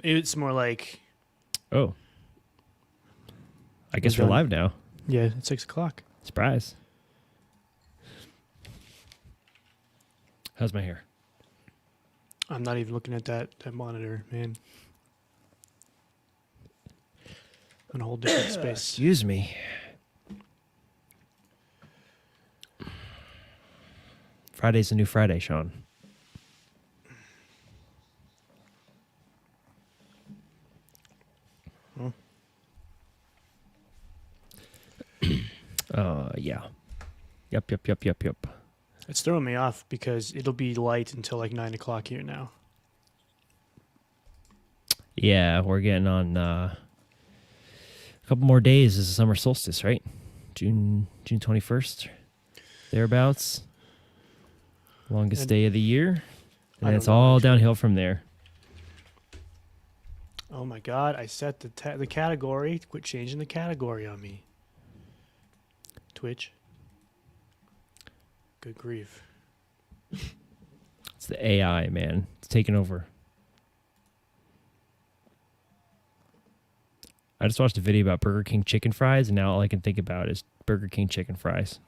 It's more like, Oh, I guess we're done. live now. yeah, it's 6:00. Surprise. How's my hair? I'm not even looking at that monitor, man. In a whole different space. Excuse me. Friday's a new Friday, Sean. Huh? Yeah. Yep. It's throwing me off because it'll be light until like 9:00 here now. Yeah, we're getting on a couple more days is the summer solstice, right? June 21st, thereabouts. Longest And day of the year. I And don't it's know, all actually. downhill from there. Oh my God! I set the category. Quit changing the category on me. Twitch. Good grief. It's the AI, man. It's taking over. I just watched a video about Burger King chicken fries, and now all I can think about is Burger King chicken fries.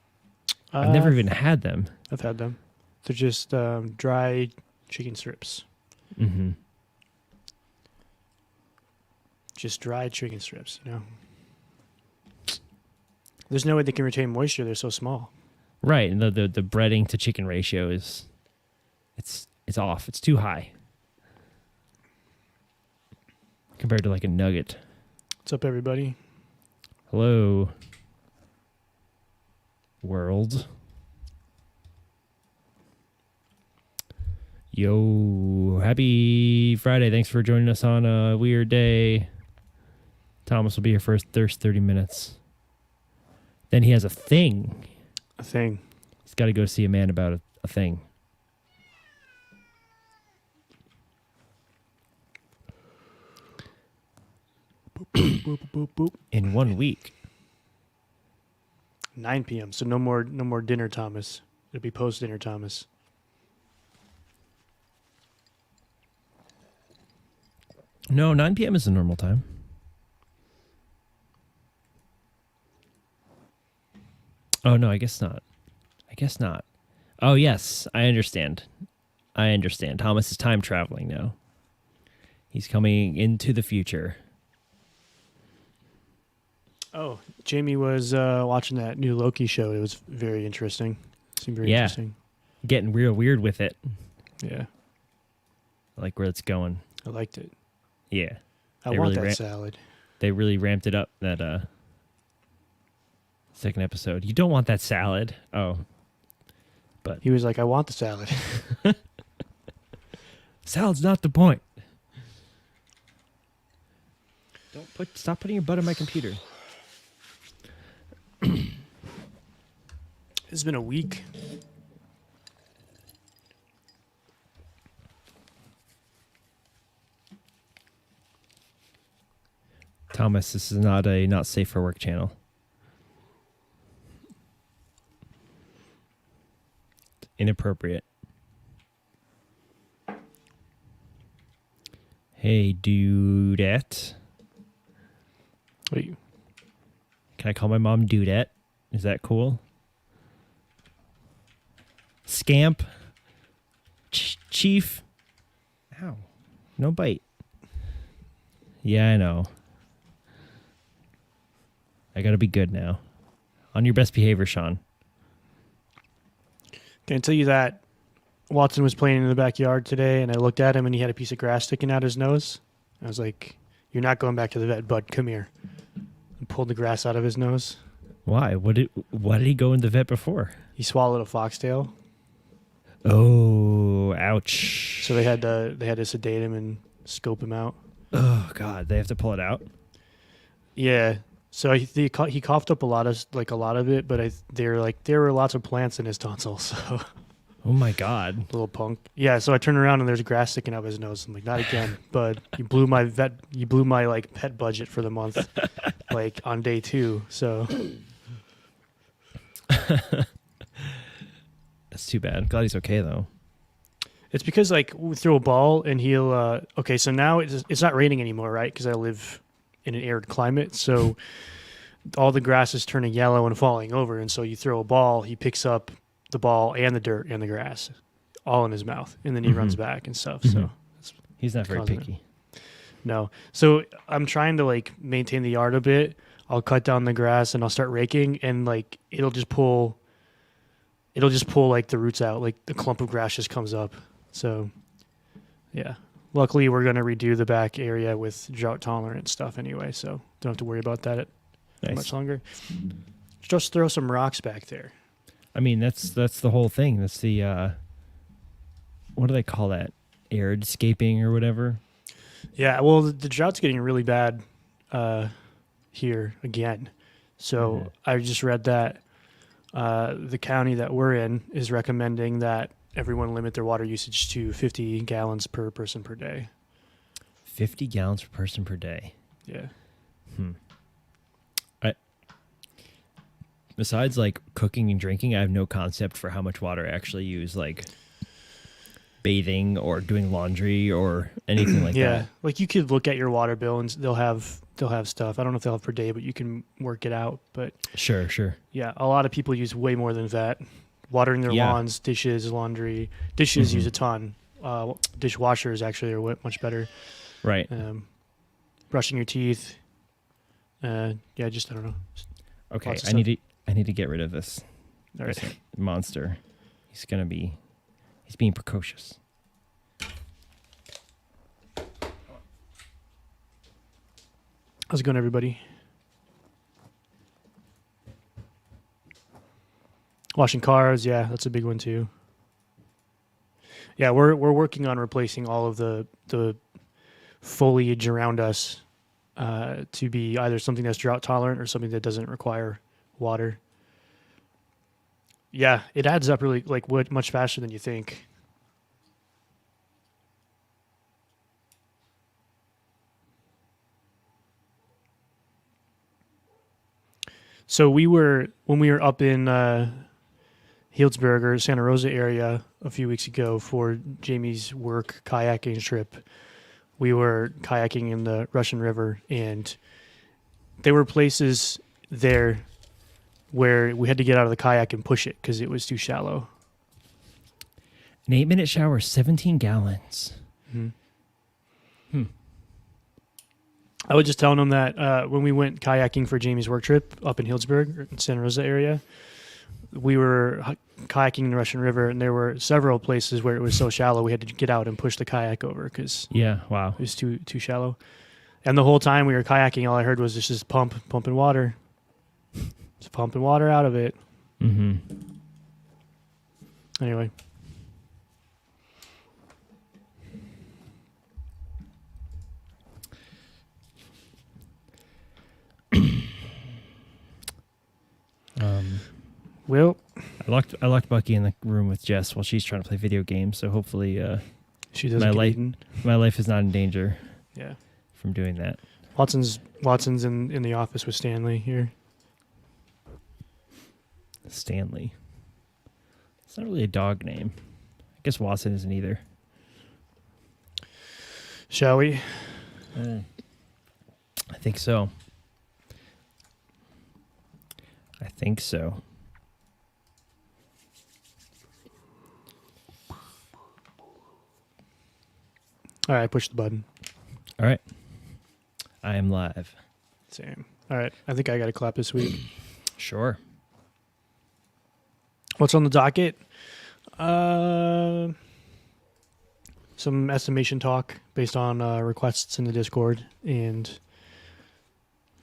I've never even had them. I've had them. They're just dry chicken strips. Mm-hmm. Just dried chicken strips, you know. There's no way they can retain moisture. They're so small. Right, and the breading to chicken ratio is it's off. It's too high compared to like a nugget. What's up, everybody? Hello, world. Yo, happy Friday. Thanks for joining us on a weird day. Thomas will be here for his first 30 minutes. Then he has a thing. A thing. He's got to go see a man about a thing. Boop, boop, boop. In 1 week. 9 p.m. So no more dinner, Thomas. It'll be post dinner, Thomas. No, 9 p.m. is the normal time. Oh, no, I guess not. Oh, yes, I understand. Thomas is time traveling now. He's coming into the future. Oh, Jamie was watching that new Loki show. It was very interesting. Seemed very interesting. Getting real weird with it. Yeah, I like where it's going. I liked it. Yeah. I They want really that salad. They really ramped it up, that second episode. You don't want that salad. Oh. But He was like, I want the salad. salad's not the point. Stop putting your butt on my computer. It's been a week. Thomas, this is not a not safe for work channel. Inappropriate. Hey, dudette. Wait, Can I call my mom dudette? Is that cool? Scamp. Chief. Ow. No bite. Yeah, I know. I gotta be good now. On your best behavior, Sean. can I tell you that Watson was playing in the backyard today, and I looked at him, and he had a piece of grass sticking out his nose. I was like, "You're not going back to the vet, bud. Come here." And pulled the grass out of his nose. Why? Why did he go in the vet before? He swallowed a foxtail, Oh, ouch. so they had to sedate him and scope him out. Oh, God. They have to pull it out? Yeah. So he coughed up a lot of it, but there were lots of plants in his tonsils. So Oh, my God. little punk. Yeah. So I turn around and there's grass sticking out his nose. I'm like, not again, bud. You blew my like pet budget for the month, like on day 2. So That's too bad. I'm glad he's okay, though. It's because like we throw a ball and he'll. Okay, so now it's not raining anymore, right? Because I live in an arid climate, so all the grass is turning yellow and falling over. And so you throw a ball, he picks up the ball and the dirt and the grass, all in his mouth, and then he runs back and stuff. So He's not very causing picky. no. So I'm trying to like maintain the yard a bit. I'll cut down the grass and I'll start raking, and like it'll just pull like the roots out, like the clump of grass just comes up. So yeah. Luckily we're gonna redo the back area with drought tolerant stuff anyway, so don't have to worry about that Nice. much longer. Just throw some rocks back there. I mean, that's the whole thing. That's the what do they call that? Airscaping or whatever. Yeah, well the drought's getting really bad here again. So I just read that the county that we're in is recommending that everyone limit their water usage to 50 gallons per person per day. 50 gallons per person per day. Yeah. Besides like cooking and drinking, I have no concept for how much water I actually use, like bathing or doing laundry or anything like Yeah, that. like you could look at your water bill and they'll have stuff. I don't know if they'll have per day, but you can work it out. But Sure. yeah, a lot of people use way more than that. Watering their Yeah. lawns, dishes, laundry. Dishes use a ton. Dishwashers actually are much better. Right. Brushing your teeth. Yeah, just I don't know. Okay. lots of I need to get rid of this, All right. this monster. He's being precocious. How's it going, everybody? Washing cars, yeah, that's a big one too. Yeah, we're working on replacing all of the foliage around us to be either something that's drought tolerant or something that doesn't require water. Yeah, it adds up really like much faster than you think. So when we were up in Healdsburg or Santa Rosa area a few weeks ago for Jamie's work kayaking trip. We were kayaking in the Russian River, and there were places there where we had to get out of the kayak and push it because it was too shallow. An 8-minute shower, 17 gallons. I was just telling him that when we went kayaking for Jamie's work trip up in Healdsburg, in Santa Rosa area, we were kayaking in the Russian River, and there were several places where it was so shallow we had to get out and push the kayak over because Yeah. Wow. it was too shallow. And the whole time we were kayaking, all I heard was just pumping water. Just pumping water out of it. Mm-hmm. Anyway. Well, I locked Bucky in the room with Jess while she's trying to play video games. So hopefully, she doesn't get eaten. my life is not in danger Yeah. from doing that. Watson's in the office with Stanley here. Stanley. It's not really a dog name. I guess Watson isn't either. Shall we? I think so. All right, push the button. All right. I am live. Same. All right. I think I got to clap this week. Sure. What's on the docket? Some estimation talk based on requests in the Discord, and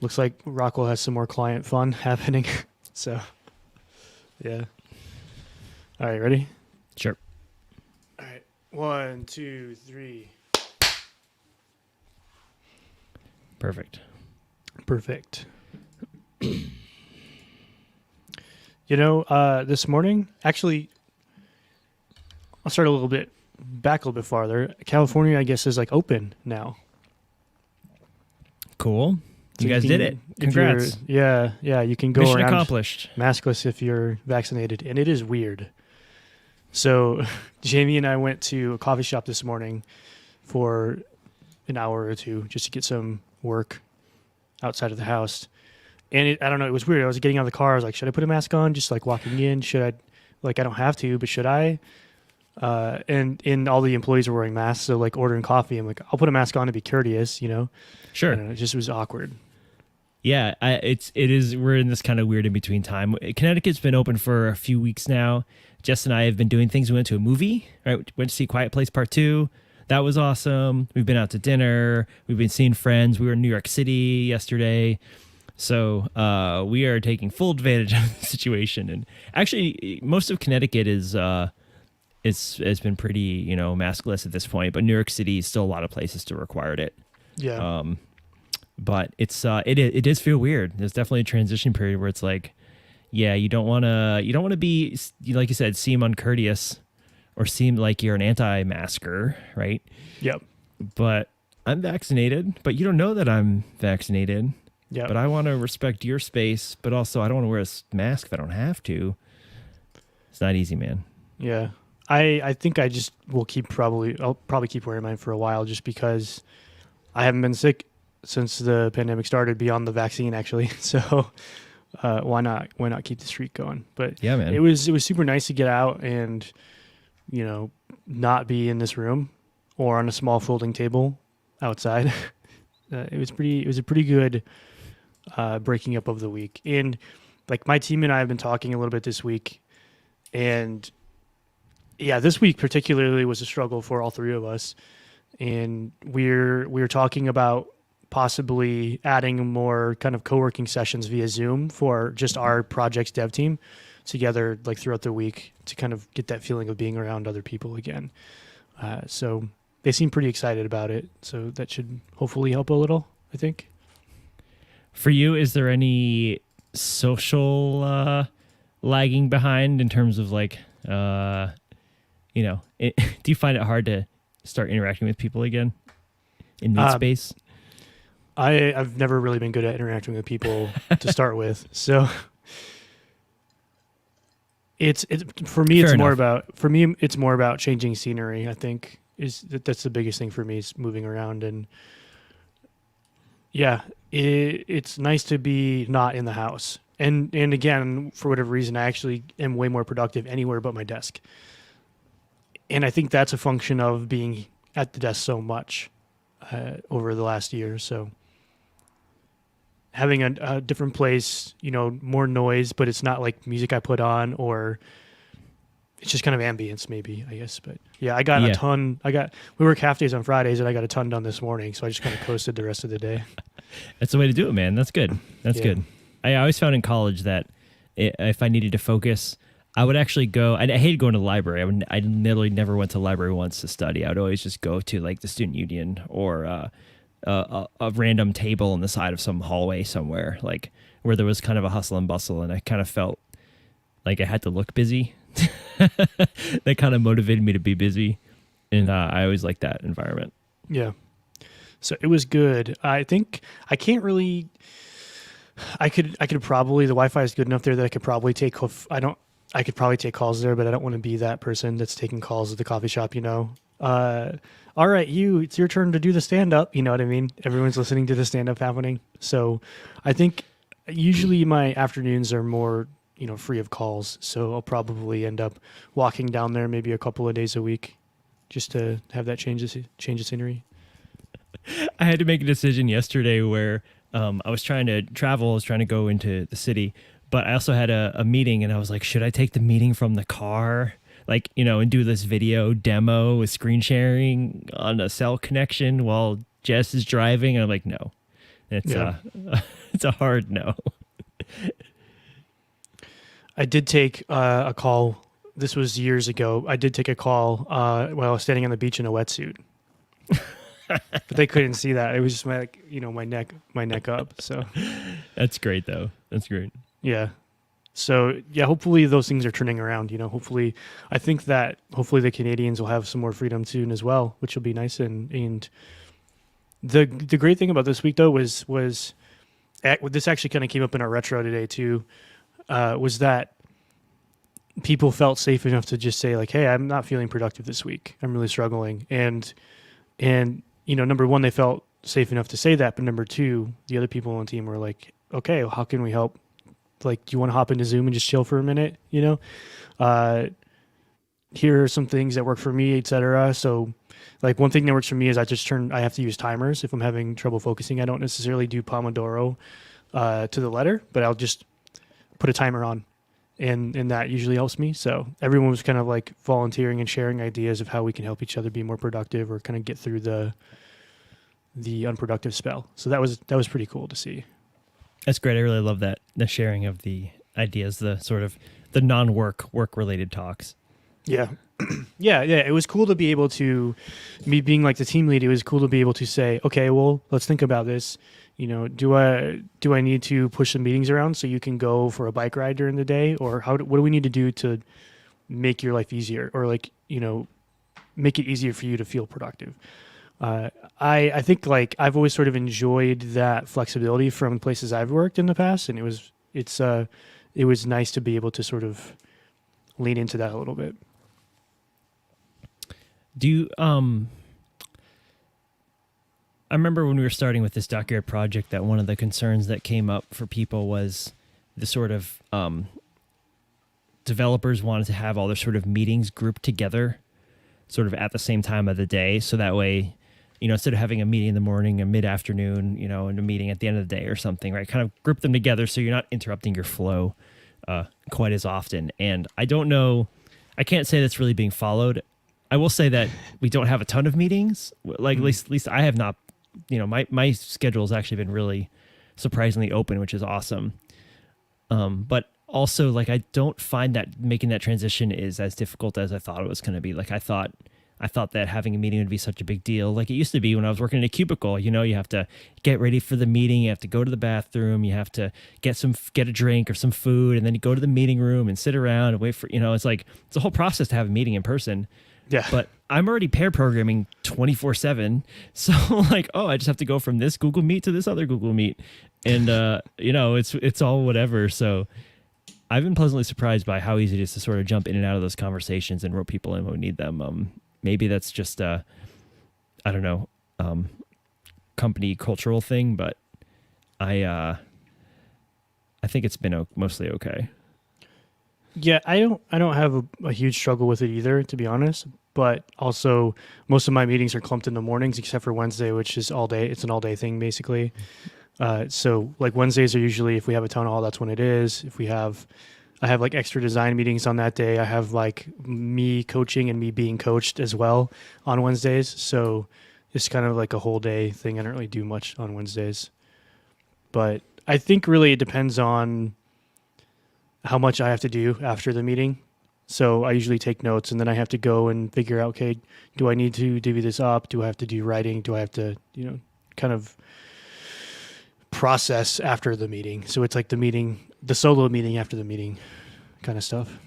looks like Rockwell has some more client fun happening. So, yeah. All right, ready? Sure. All right. 1, 2, 3. Perfect. You know, this morning, actually, I'll start a little bit farther. California, I guess, is like open now. Cool. So You guys did it. if you're- Congrats. Yeah, you can go Mission around accomplished. maskless if you're vaccinated, and it is weird. So Jamie and I went to a coffee shop this morning for an hour or two just to get some work outside of the house. And I don't know, it was weird. I was getting out of the car. I was like, should I put a mask on? Just like walking in. Should I, like, I don't have to, but should I? And all the employees were wearing masks. So like ordering coffee, I'm like, I'll put a mask on to be courteous, you know? Sure. I don't know, it just was awkward. Yeah, it is. We're in this kind of weird in between time. Connecticut's been open for a few weeks now. Jess and I have been doing things. We went to a movie, right? Went to see Quiet Place Part 2. That was awesome. We've been out to dinner. We've been seeing friends. We were in New York City yesterday. So we are taking full advantage of the situation. And actually, most of Connecticut has been pretty, maskless at this point. But New York City, still a lot of places still required it. Yeah. But it does feel weird. There's definitely a transition period where it's like, yeah, you don't want to be, like you said, seem uncourteous or seem like you're an anti-masker, right? Yep. But I'm vaccinated, but you don't know that I'm vaccinated. Yeah. But I want to respect your space, but also I don't want to wear a mask if I don't have to. It's not easy, man. Yeah. I think I just will I'll probably keep wearing mine for a while just because I haven't been sick since the pandemic started beyond the vaccine actually. So why not keep the streak going? But Yeah, man. it was super nice to get out and, not be in this room or on a small folding table outside. It was a pretty good breaking up of the week. And like my team and I have been talking a little bit this week, and yeah, this week particularly was a struggle for all three of us. And we're talking about possibly adding more kind of co-working sessions via Zoom for just our projects dev team together, like throughout the week, to kind of get that feeling of being around other people again. So they seem pretty excited about it. So that should hopefully help a little, I think. For you, is there any social lagging behind in terms of like, do you find it hard to start interacting with people again in mid space? I've never really been good at interacting with people to start with. So it's for me, Fair it's more enough. about changing scenery. I think that's the biggest thing for me is moving around. And yeah, it's nice to be not in the house. And again, for whatever reason, I actually am way more productive anywhere but my desk. And I think that's a function of being at the desk so much over the last year. So having a different place, more noise, but it's not like music I put on, or it's just kind of ambience maybe, I guess. But yeah, I got we work half days on Fridays and I got a ton done this morning. So I just kind of coasted the rest of the day. That's the way to do it, man. That's good. That's good. I always found in college that if I needed to focus, I would actually go. I hated going to the library. I literally never went to the library once to study. I would always just go to like the student union or a random table on the side of some hallway somewhere, like where there was kind of a hustle and bustle, and I kind of felt like I had to look busy. That kind of motivated me to be busy, and I always liked that environment. Yeah. So it was good. I think I can't really. I could probably, the Wi-Fi is good enough there that I could probably I could probably take calls there, but I don't want to be that person that's taking calls at the coffee shop, all right, it's your turn to do the stand-up, you know what I mean? Everyone's listening to the stand-up happening. So I think usually my afternoons are more, free of calls. So I'll probably end up walking down there maybe a couple of days a week just to have that change of scenery. I had to make a decision yesterday where I was trying to travel. I was trying to go into the city, but I also had a meeting, and I was like, should I take the meeting from the car? Like, and do this video demo with screen sharing on a cell connection while Jess is driving? And I'm like, no. It's it's a hard no. I did take a call. This was years ago. I did take a call while I was standing on the beach in a wetsuit. But they couldn't see that. It was just my neck up. So that's great though. That's great. Yeah. So yeah, hopefully those things are turning around. Hopefully the Canadians will have some more freedom soon as well, which will be nice. And the great thing about this week though was this actually kind of came up in our retro today too. Was that people felt safe enough to just say like, "Hey, I'm not feeling productive this week. I'm really struggling." And number one, they felt safe enough to say that, but number two, the other people on the team were like, "Okay, well, how can we help? Like, do you want to hop into Zoom and just chill for a minute? Uh, here are some things that work for me, etc." So, like, one thing that works for me is I have to use timers if I'm having trouble focusing. I don't necessarily do Pomodoro to the letter, but I'll just put a timer on, and that usually helps me. So everyone was kind of like volunteering and sharing ideas of how we can help each other be more productive or kind of get through the unproductive spell. So that was pretty cool to see. That's great. I really love that, the sharing of the ideas, the sort of the non-work work related talks. Yeah. Yeah. It was cool to be able to, me being like the team lead, it was cool to be able to say, okay, well, let's think about this. Do I need to push some meetings around so you can go for a bike ride during the day, or what do we need to do to make your life easier, or make it easier for you to feel productive? I think like I've always sort of enjoyed that flexibility from places I've worked in the past, and it was nice to be able to sort of lean into that a little bit. Do you, I remember when we were starting with this Dockyard project that one of the concerns that came up for people was the sort of, developers wanted to have all their sort of meetings grouped together sort of at the same time of the day. So that way, instead of having a meeting in the morning, a mid-afternoon, and a meeting at the end of the day or something, right? Kind of group them together so you're not interrupting your flow quite as often. And I don't know, I can't say that's really being followed. I will say that we don't have a ton of meetings. Like at least I have not, my schedule has actually been really surprisingly open, which is awesome. But also like, I don't find that making that transition is as difficult as I thought it was going to be. Like I thought that having a meeting would be such a big deal. Like it used to be when I was working in a cubicle, you have to get ready for the meeting. You have to go to the bathroom. You have to get a drink or some food, and then you go to the meeting room and sit around and wait for, it's like, it's a whole process to have a meeting in person. Yeah. But I'm already pair programming 24/7. So like, I just have to go from this Google Meet to this other Google Meet. And, it's all whatever. So I've been pleasantly surprised by how easy it is to sort of jump in and out of those conversations and rope people in when we need them. Maybe that's just I don't know, company cultural thing, but I think it's been mostly okay. Yeah, I don't have a huge struggle with it either, to be honest. But also, most of my meetings are clumped in the mornings, except for Wednesday, which is all day. It's an all day thing, basically. So like Wednesdays are usually, if we have a town hall, that's when it is. I have like extra design meetings on that day. I have like me coaching and me being coached as well on Wednesdays. So it's kind of like a whole day thing. I don't really do much on Wednesdays. But I think really it depends on how much I have to do after the meeting. So I usually take notes, and then I have to go and figure out, okay, do I need to divvy this up? Do I have to do writing? Do I have to, kind of process after the meeting? So it's like the solo meeting after the meeting kind of stuff.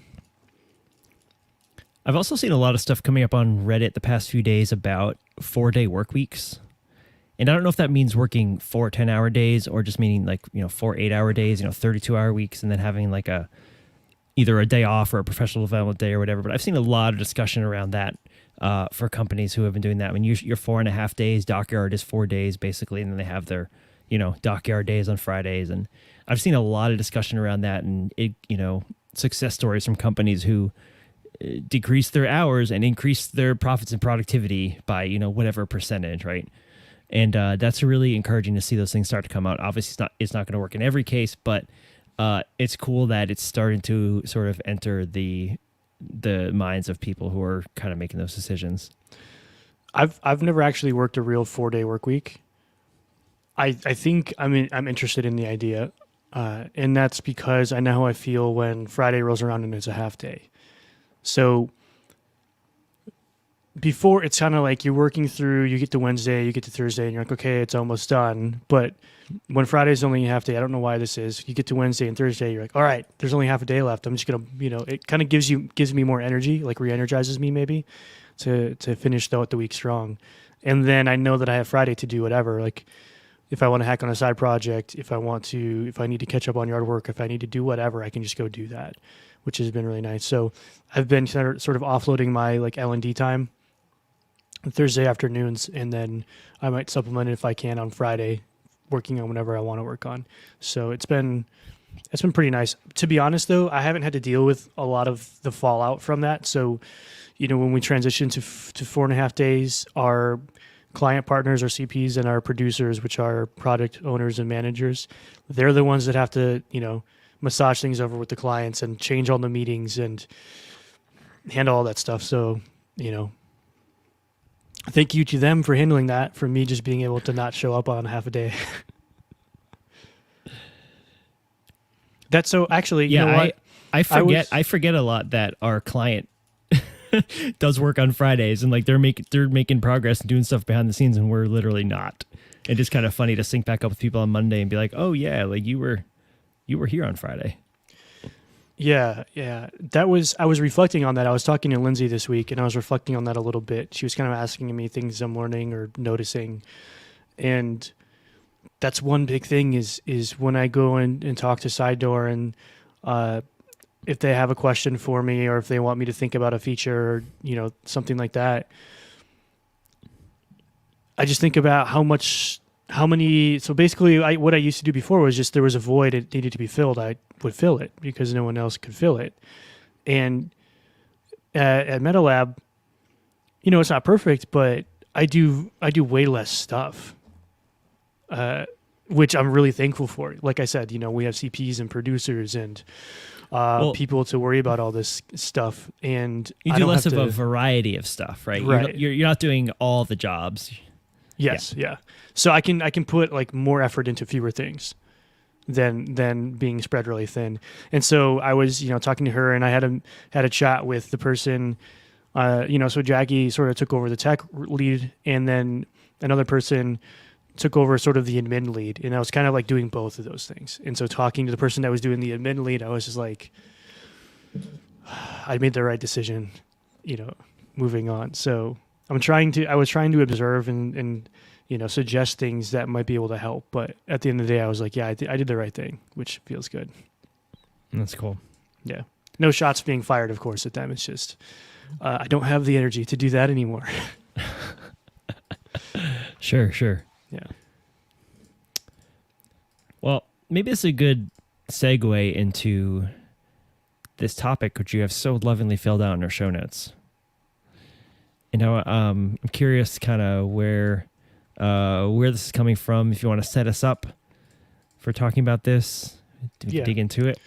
I've also seen a lot of stuff coming up on Reddit the past few days about 4-day work weeks. And I don't know if that means working 4 10-hour days or just meaning like, 4 8-hour days, 32-hour weeks, and then having like either a day off or a professional development day or whatever. But I've seen a lot of discussion around that for companies who have been doing that. I mean, you're 4.5 days, Dockyard is 4 days basically, and then they have their, Dockyard days on Fridays. And I've seen a lot of discussion around that, and success stories from companies who decrease their hours and increase their profits and productivity by, whatever percentage, right? And that's really encouraging to see those things start to come out. Obviously, it's not going to work in every case, but it's cool that it's starting to sort of enter the minds of people who are kind of making those decisions. I've never actually worked a real 4-day work week. I think I'm interested in the idea, and that's because I know how I feel when Friday rolls around and it's a half day. So before, it's kind of like you're working through, you get to Wednesday, you get to Thursday, and you're like, okay, it's almost done. But when Friday's only a half day, I don't know why this is. You get to Wednesday and Thursday, you're like, all right, there's only half a day left. I'm just gonna, it kind of gives me more energy, like re-energizes me maybe to finish the week strong. And then I know that I have Friday to do whatever. Like if I want to hack on a side project, if I need to catch up on yard work, if I need to do whatever, I can just go do that, which has been really nice. So I've been sort of offloading my like L&D time Thursday afternoons, and then I might supplement it if I can on Friday, working on whatever I want to work on. So it's been pretty nice. To be honest, though, I haven't had to deal with a lot of the fallout from that. So, when we transition to 4.5 days, our client partners, our CPs, and our producers, which are product owners and managers, they're the ones that have to, massage things over with the clients and change all the meetings and handle all that stuff. So, thank you to them for handling that, for me just being able to not show up on half a day. That's so actually, Yeah, you know what? I forget a lot that our client does work on Fridays, and like they're making progress and doing stuff behind the scenes, and we're literally not. It's just kind of funny to sync back up with people on Monday and be like, oh yeah, like you were here on Friday. Yeah. I was reflecting on that. I was talking to Lindsay this week, and I was reflecting on that a little bit. She was kind of asking me things I'm learning or noticing. And that's one big thing is when I go in and talk to Side Door, and if they have a question for me, or if they want me to think about a feature, or, something like that, I just think about so basically what I used to do before was just, there was a void, it needed to be filled, I would fill it because no one else could fill it. And at MetaLab, it's not perfect, but I do way less stuff, which I'm really thankful for. Like I said, we have CPs and producers and people to worry about all this stuff, and you do less of a variety of stuff, right? Right. You're not doing all the jobs. Yes, yeah. So I can put like more effort into fewer things than being spread really thin. And so I was, talking to her, and I had a chat with the person, so Jackie sort of took over the tech lead, and then another person took over sort of the admin lead, and I was kind of like doing both of those things. And so talking to the person that was doing the admin lead, I was just like, I made the right decision, moving on. So I was trying to observe and suggest things that might be able to help. But at the end of the day, I was like, yeah, I did the right thing, which feels good. That's cool. Yeah. No shots being fired, of course, at them. It's just, I don't have the energy to do that anymore. Sure. Yeah. Well, maybe it's a good segue into this topic, which you have so lovingly filled out in our show notes. I'm curious kind of where this is coming from. If you want to set us up for talking about this, dig into it.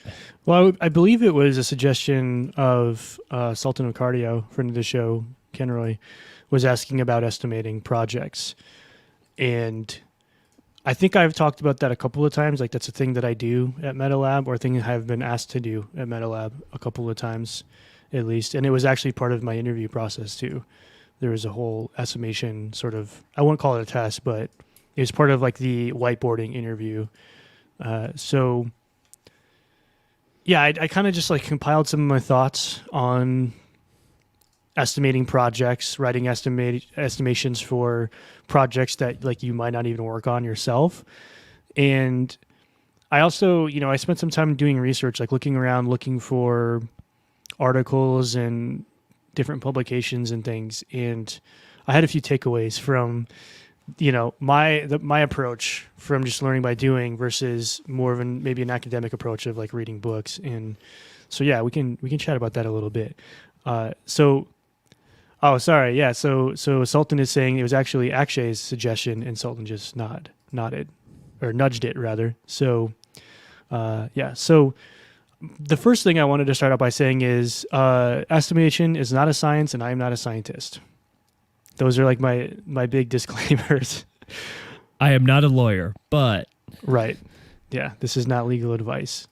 Well, I believe it was a suggestion of Sultan of Cardio, friend of the show, Ken Roy, was asking about estimating projects. And I think I've talked about that a couple of times. Like, that's a thing that I do at MetaLab, or a thing I've been asked to do at MetaLab a couple of times at least. And it was actually part of my interview process too. There was a whole estimation sort of, I won't call it a test, but it was part of like the whiteboarding interview. So yeah, I kind of just like compiled some of my thoughts on estimating projects, writing estimations for projects that like you might not even work on yourself. And I also, I spent some time doing research, like looking around, looking for articles and different publications and things. And I had a few takeaways from, my approach from just learning by doing versus more of maybe an academic approach of like reading books. And so, yeah, we can chat about that a little bit. Oh, sorry. Yeah. So Sultan is saying it was actually Akshay's suggestion, and Sultan just nodded or nudged it rather. So, yeah. So the first thing I wanted to start out by saying is estimation is not a science, and I am not a scientist. Those are like my big disclaimers. I am not a lawyer, but right. Yeah. This is not legal advice.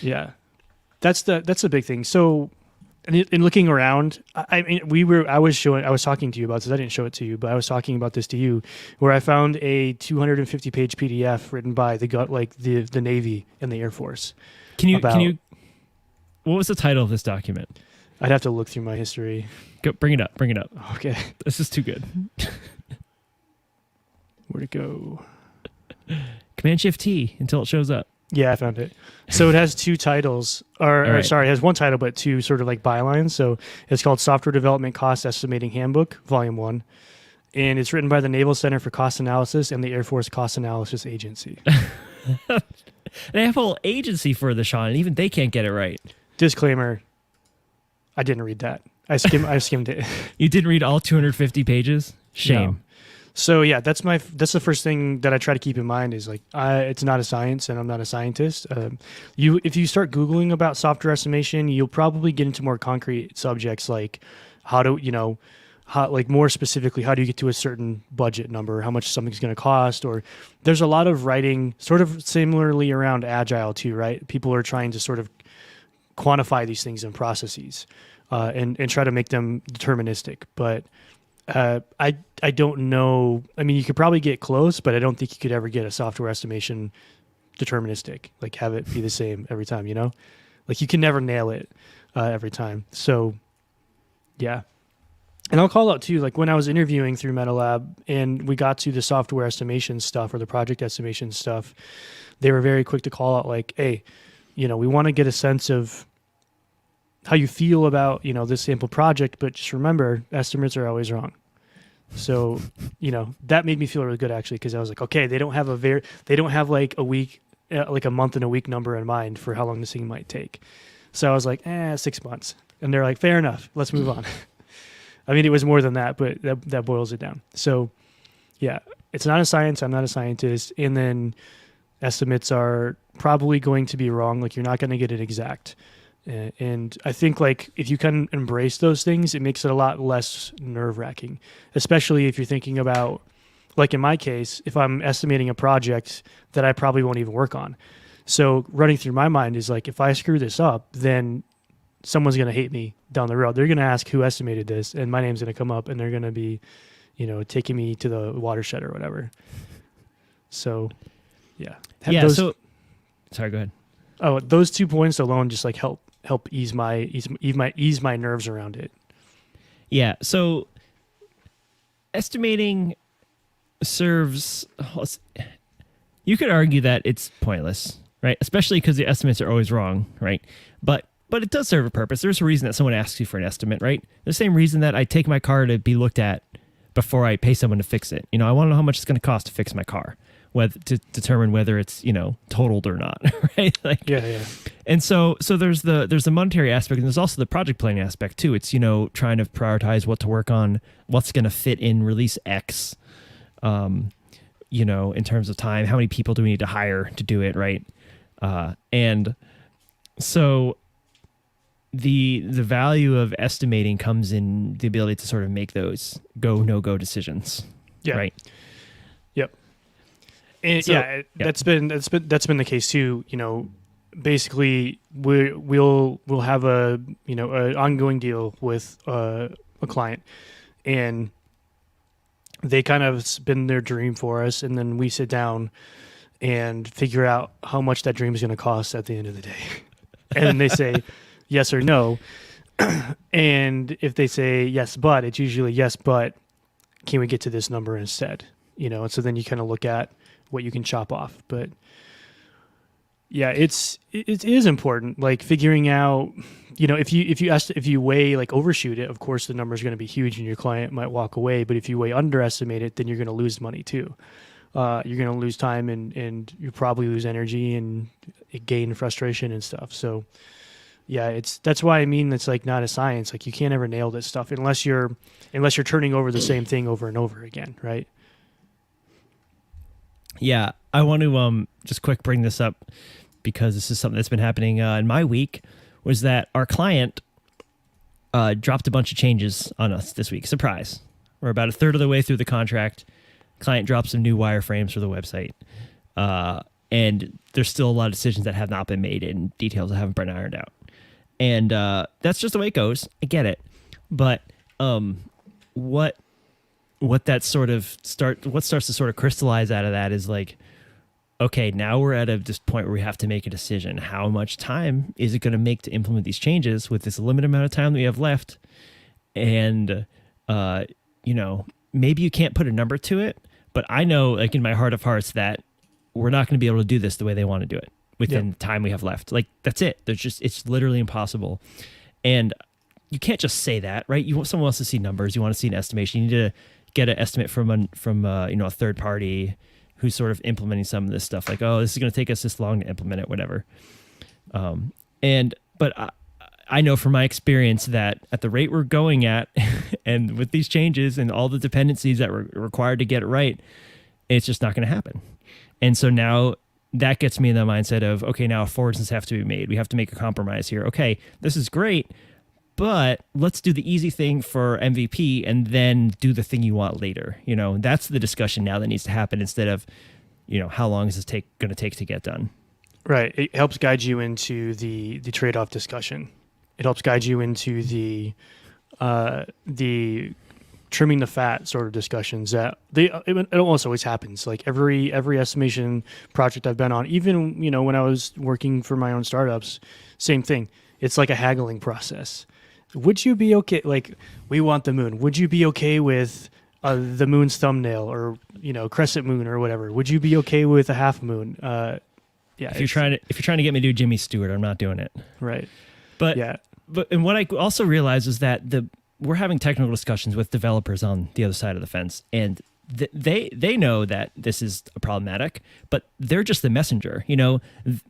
Yeah. That's the big thing. So, in looking around, I was talking to you about this. I didn't show it to you, but I was talking about this to you, where I found a 250-page PDF written by the Navy and the Air Force. Can you? What was the title of this document? I'd have to look through my history. Go, bring it up. Okay. This is too good. Where'd it go? Command Shift T until it shows up. Yeah, I found it. So it has two titles, All or right. sorry, it has one title, but two sort of like bylines. So it's called Software Development Cost Estimating Handbook, Volume 1. And it's written by the Naval Center for Cost Analysis and the Air Force Cost Analysis Agency. They have a whole agency for the Sean, and even they can't get it right. Disclaimer, I didn't read that. I skimmed it. You didn't read all 250 pages? Shame. No. So yeah, that's the first thing that I try to keep in mind is like it's not a science and I'm not a scientist. If you start Googling about software estimation, you'll probably get into more concrete subjects like how like more specifically, how do you get to a certain budget number, how much something's going to cost, or there's a lot of writing sort of similarly around agile too, right? People are trying to sort of quantify these things in processes and try to make them deterministic. But I don't know. I mean, you could probably get close, but I don't think you could ever get a software estimation deterministic, like have it be the same every time, like you can never nail it every time. So yeah. And I'll call out too, like when I was interviewing through MetaLab and we got to the software estimation stuff or the project estimation stuff, they were very quick to call out like, hey, we want to get a sense of how you feel about, this sample project, but just remember, estimates are always wrong. So, that made me feel really good actually, because I was like, okay, they don't have like a week, like a month and a week number in mind for how long this thing might take. So I was like, 6 months. And they're like, fair enough, let's move on. I mean, it was more than that, but that boils it down. So yeah, it's not a science. I'm not a scientist. And then estimates are probably going to be wrong. Like you're not going to get it exact. And I think like if you can embrace those things, it makes it a lot less nerve wracking, especially if you're thinking about, like in my case, if I'm estimating a project that I probably won't even work on. So running through my mind is like, if I screw this up, then someone's going to hate me down the road. They're going to ask who estimated this, and my name's going to come up, and they're going to be, taking me to the watershed or whatever. So, yeah. Sorry, go ahead. Oh, those 2 points alone just like help ease my nerves around it. Yeah. So estimating serves. You could argue that it's pointless, right? Especially because the estimates are always wrong, right? But it does serve a purpose. There's a reason that someone asks you for an estimate, right? The same reason that I take my car to be looked at before I pay someone to fix it. I want to know how much it's going to cost to fix my car, whether to determine whether it's totaled or not, right? Like, Yeah. And so there's the monetary aspect, and there's also the project planning aspect too. It's trying to prioritize what to work on, what's going to fit in release X, in terms of time. How many people do we need to hire to do it, right? And so the value of estimating comes in the ability to sort of make those no-go decisions. Yeah. Right. Yep. And So, that's been the case too. Basically we'll have an ongoing deal with a client, and they kind of spin their dream for us, and then we sit down and figure out how much that dream is going to cost at the end of the day. And then they say yes or no. And if they say yes, but, it's usually yes, but can we get to this number instead? And so then you kind of look at what you can chop off. But yeah, it is important, like figuring out, if you weigh, like overshoot it, of course the number is going to be huge and your client might walk away. But if you underestimate it, then you're going to lose money too. You're going to lose time and you probably lose energy and gain frustration and stuff. So yeah, that's why it's like not a science. Like you can't ever nail this stuff unless you're turning over the same thing over and over again, right? Yeah, I want to just quick bring this up because this is something that's been happening in my week. Was that our client dropped a bunch of changes on us this week? Surprise! We're about a third of the way through the contract. Client dropped some new wireframes for the website, and there's still a lot of decisions that have not been made and details that haven't been ironed out. And that's just the way it goes. I get it, but what starts to sort of crystallize out of that is like, okay, now we're at this point where we have to make a decision. How much time is it going to make to implement these changes with this limited amount of time that we have left? And maybe you can't put a number to it, but I know, like in my heart of hearts, that we're not going to be able to do this the way they want to do it. within the time we have left. Like that's it. It's literally impossible. And you can't just say that, right? Someone wants to see numbers. You want to see an estimation. You need to get an estimate from a third party who's sort of implementing some of this stuff. Like, oh, this is going to take us this long to implement it, whatever. But I know from my experience that at the rate we're going at, and with these changes and all the dependencies that were required to get it right, it's just not going to happen. And so now that gets me in the mindset of, okay, now forwards have to be made. We have to make a compromise here. Okay, this is great, but let's do the easy thing for MVP and then do the thing you want later. That's the discussion now that needs to happen instead of, how long is this going to take to get done? Right. It helps guide you into the trade-off discussion. It helps guide you into the trimming the fat sort of discussions that it almost always happens. Like every estimation project I've been on, even when I was working for my own startups, same thing. It's like a haggling process. Would you be okay? Like, we want the moon. Would you be okay with the moon's thumbnail, or crescent moon or whatever? Would you be okay with a half moon? Yeah. If you're trying to get me to do Jimmy Stewart, I'm not doing it. Right. But yeah. And what I also realize is that we're having technical discussions with developers on the other side of the fence, and they know that this is problematic, but they're just the messenger.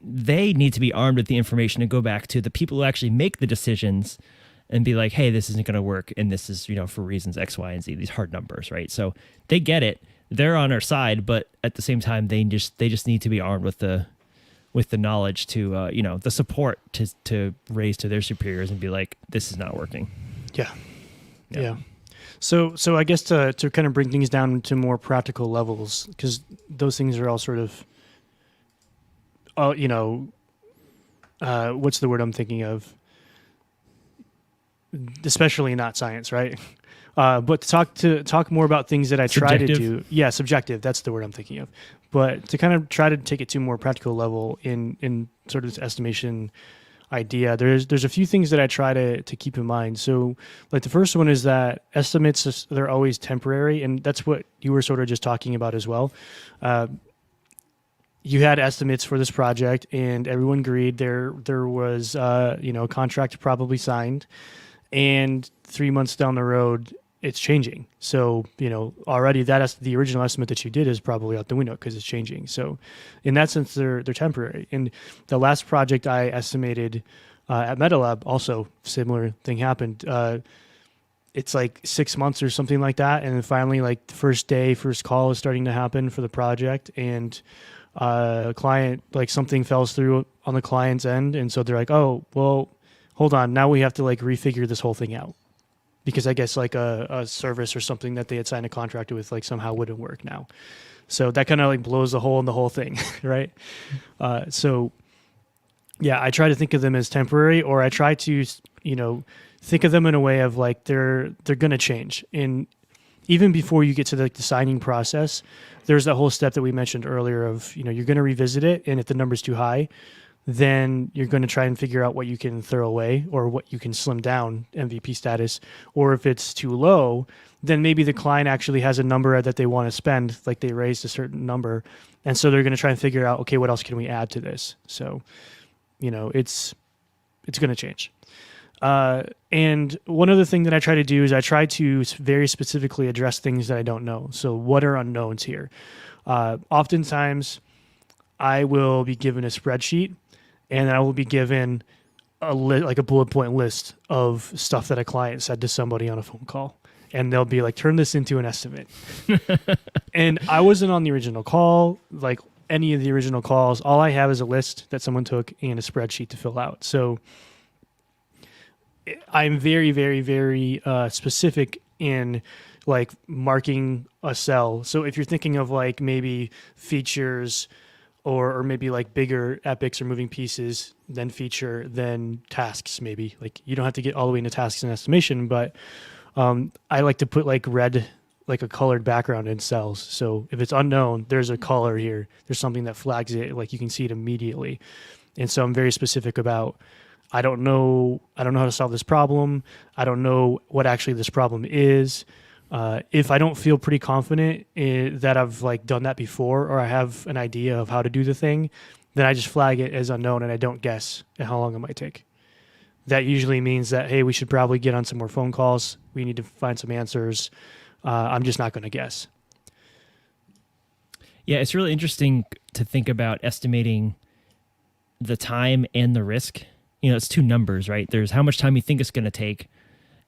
They need to be armed with the information to go back to the people who actually make the decisions and be like, hey, this isn't going to work, and this is for reasons X, Y, and Z. These hard numbers, right? So they get it. They're on our side, but at the same time, they just need to be armed with the knowledge to the support to raise to their superiors and be like, this is not working. Yeah. So I guess to kind of bring things down to more practical levels, because those things are all sort of, what's the word I'm thinking of? Especially not science, right? But to talk more about things that I try to do. Yeah, subjective. That's the word I'm thinking of. But to kind of try to take it to a more practical level in sort of this estimation idea, there's a few things that I try to keep in mind. So like the first one is that estimates, they're always temporary, and that's what you were sort of just talking about as well. You had estimates for this project and everyone agreed. There was a contract probably signed, and 3 months down the road it's changing. So, already the original estimate that you did is probably out the window because it's changing. So in that sense, they're temporary. And the last project I estimated at MetaLab, also similar thing happened. It's like 6 months or something like that. And then finally, like the first call is starting to happen for the project, and client, like something falls through on the client's end. And so they're like, oh, well, hold on. Now we have to like refigure this whole thing out. Because I guess like a service or something that they had signed a contract with like somehow wouldn't work now. So that kind of like blows a hole in the whole thing, right? So yeah, I try to think of them as temporary, or I try to, think of them in a way of like they're going to change. And even before you get to the signing process, there's that whole step that we mentioned earlier of, you're going to revisit it. And if the number's too high, then you're going to try and figure out what you can throw away or what you can slim down MVP status. Or if it's too low, then maybe the client actually has a number that they want to spend, like they raised a certain number. And so they're going to try and figure out, okay, what else can we add to this? So, it's going to change. And one other thing that I try to do is I try to very specifically address things that I don't know. So what are unknowns here? Oftentimes I will be given a spreadsheet, and I will be given like a bullet point list of stuff that a client said to somebody on a phone call. And they'll be like, turn this into an estimate. And I wasn't on the original call, like any of the original calls. All I have is a list that someone took and a spreadsheet to fill out. So I'm very, very, very specific in like marking a cell. So if you're thinking of like maybe features or maybe like bigger epics or moving pieces, then feature, then tasks maybe. Like you don't have to get all the way into tasks and estimation, but I like to put like red, like a colored background in cells. So if it's unknown, there's a color here. There's something that flags it, like you can see it immediately. And so I'm very specific about, I don't know how to solve this problem. I don't know what actually this problem is. If I don't feel pretty confident that I've like done that before, or I have an idea of how to do the thing, then I just flag it as unknown and I don't guess at how long it might take. That usually means that, hey, we should probably get on some more phone calls. We need to find some answers. I'm just not going to guess. Yeah, it's really interesting to think about estimating the time and the risk. You know, it's two numbers, right? There's how much time you think it's going to take,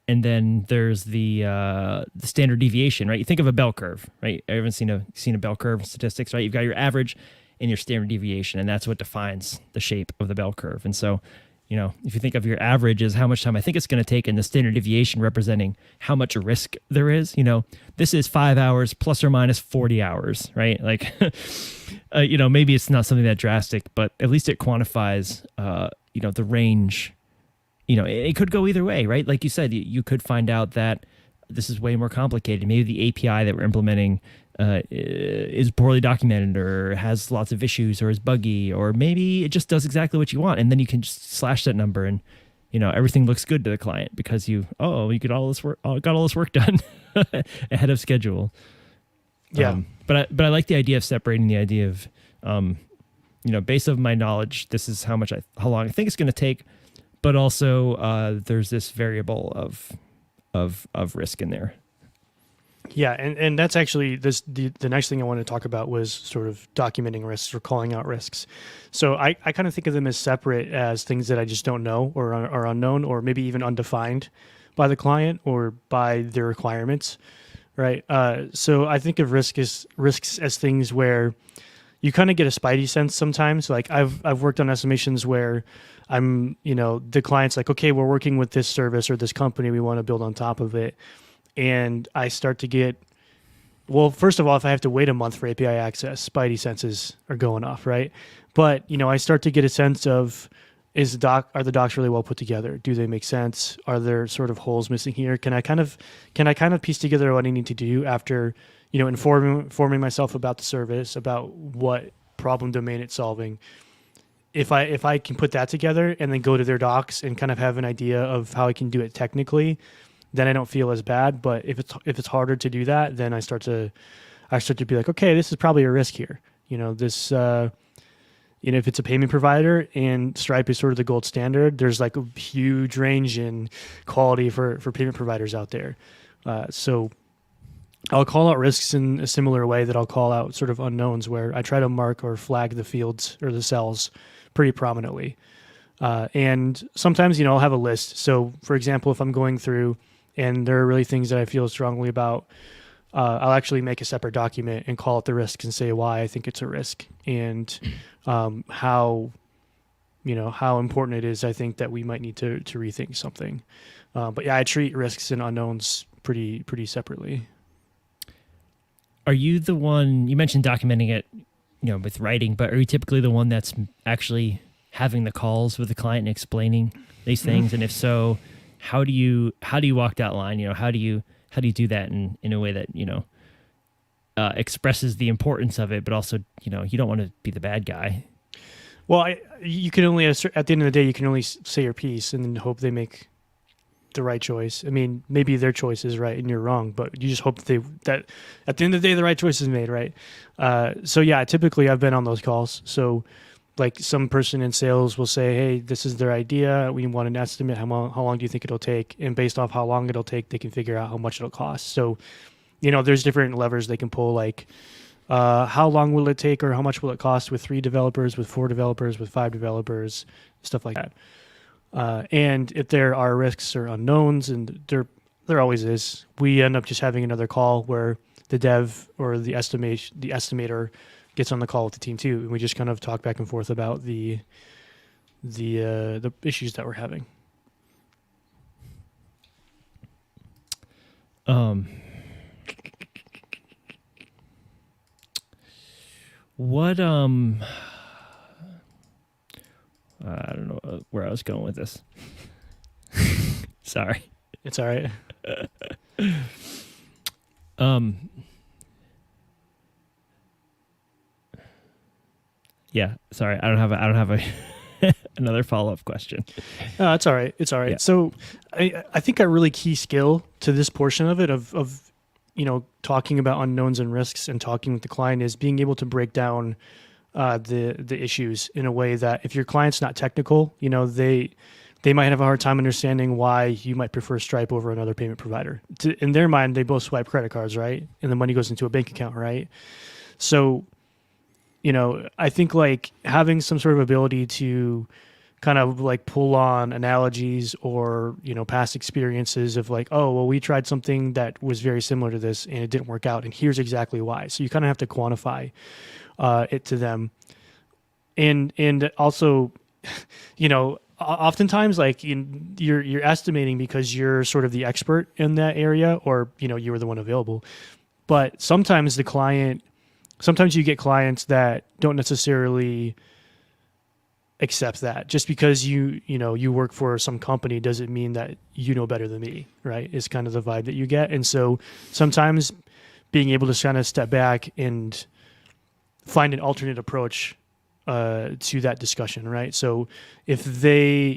and then there's the standard deviation, right? You think of a bell curve, right? Everyone's seen a bell curve in statistics, right? You've got your average and your standard deviation, and that's what defines the shape of the bell curve. And so, you know, if you think of your average as how much time I think it's going to take, and the standard deviation representing how much risk there is, you know, this is 5 hours plus or minus 40 hours, right? Like, you know, maybe it's not something that drastic, but at least it quantifies, you know, the range. You know, it could go either way, right? Like you said, you could find out that this is way more complicated. Maybe the API that we're implementing is poorly documented or has lots of issues or is buggy, or maybe it just does exactly what you want, and then you can just slash that number and, you know, everything looks good to the client because you got all this work done ahead of schedule. Yeah. But I like the idea of separating the idea of, you know, based on my knowledge, this is how long I think it's going to take, but also there's this variable of risk in there. Yeah, and that's actually the next thing I wanted to talk about was sort of documenting risks or calling out risks. So I kind of think of them as separate as things that I just don't know or are unknown or maybe even undefined by the client or by their requirements, right? So I think of risks as things where you kind of get a spidey sense sometimes. Like I've worked on estimations where I'm, you know, the client's like, okay, we're working with this service or this company, we want to build on top of it. And I start to get, well, first of all, if I have to wait a month for API access, spidey senses are going off, right? But, you know, I start to get a sense of, are the docs really well put together? Do they make sense? Are there sort of holes missing here? Can I kind of piece together what I need to do after, you know, informing myself about the service, about what problem domain it's solving? If I can put that together and then go to their docs and kind of have an idea of how I can do it technically, then I don't feel as bad. But if it's harder to do that, then I start to be like, okay, this is probably a risk here. You know, this, you know, if it's a payment provider and Stripe is sort of the gold standard, there's like a huge range in quality for payment providers out there. So I'll call out risks in a similar way that I'll call out sort of unknowns, where I try to mark or flag the fields or the cells pretty prominently. And sometimes, you know, I'll have a list. So for example, if I'm going through and there are really things that I feel strongly about, I'll actually make a separate document and call out the risks and say why I think it's a risk and how important it is, I think, that we might need to rethink something. But yeah, I treat risks and unknowns pretty separately. Are you the one, you mentioned documenting it, you know, with writing, but are you typically the one that's actually having the calls with the client and explaining these things? And if so, how do you walk that line? You know, how do you do that in a way that, you know, expresses the importance of it, but also, you know, you don't want to be the bad guy. Well, you can only, at the end of the day, you can only say your piece and then hope they make the right choice. I mean, maybe their choice is right and you're wrong, but you just hope that at the end of the day, the right choice is made, right? So yeah, typically I've been on those calls. So like some person in sales will say, hey, this is their idea. We want an estimate. How long do you think it'll take? And based off how long it'll take, they can figure out how much it'll cost. So, you know, there's different levers they can pull, like how long will it take or how much will it cost with 3 developers, with 4 developers, with 5 developers, stuff like that. And if there are risks or unknowns, and there always is, we end up just having another call where the dev or the estimator gets on the call with the team too, and we just kind of talk back and forth about the issues that we're having. What I don't know where I was going with this. Sorry. It's all right. Yeah, sorry. I don't have a another follow-up question. No, it's all right. It's all right. Yeah. So I think a really key skill to this portion of it of you know, talking about unknowns and risks and talking with the client is being able to break down the issues in a way that if your client's not technical, they might have a hard time understanding why you might prefer Stripe over another payment provider. In their mind, they both swipe credit cards, right? And the money goes into a bank account, right? So, I think like having some sort of ability to kind of like pull on analogies or, past experiences of like, oh, well, we tried something that was very similar to this and it didn't work out. And here's exactly why. So you kind of have to quantify it to them. And also, oftentimes like you're estimating because you're sort of the expert in that area, or you were the one available. But sometimes sometimes you get clients that don't necessarily accept that. Just because you work for some company doesn't mean that you know better than me, right? Is kind of the vibe that you get. And so sometimes being able to kind of step back and find an alternate approach to that discussion, right? So if their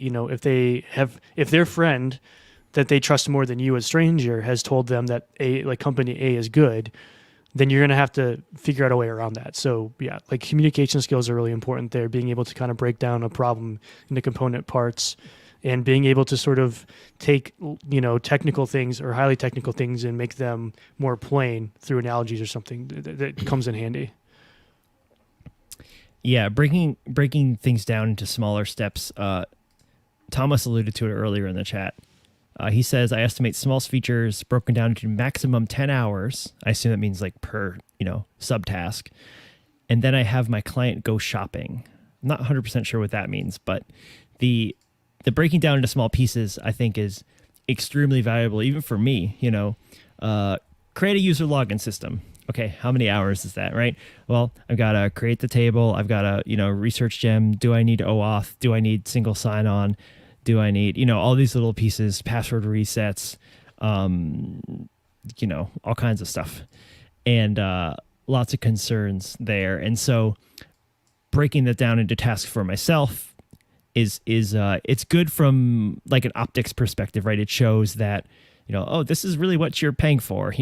friend that they trust more than you, a stranger, has told them that company A is good, then you're going to have to figure out a way around that. So yeah, like communication skills are really important there, being able to kind of break down a problem into component parts and being able to sort of take, technical things or highly technical things and make them more plain through analogies or something that comes in handy. Yeah, breaking things down into smaller steps. Thomas alluded to it earlier in the chat. He says, I estimate small features broken down to maximum 10 hours. I assume that means like per, subtask. And then I have my client go shopping. I'm not 100% sure what that means, but the breaking down into small pieces, I think, is extremely valuable, even for me. Create a user login system. Okay, how many hours is that, right? Well, I've got to create the table. I've got to, research gem. Do I need OAuth? Do I need single sign-on? Do I need, all these little pieces, password resets, all kinds of stuff. And lots of concerns there. And so breaking that down into tasks for myself is it's good from like an optics perspective, right? It shows that, this is really what you're paying for,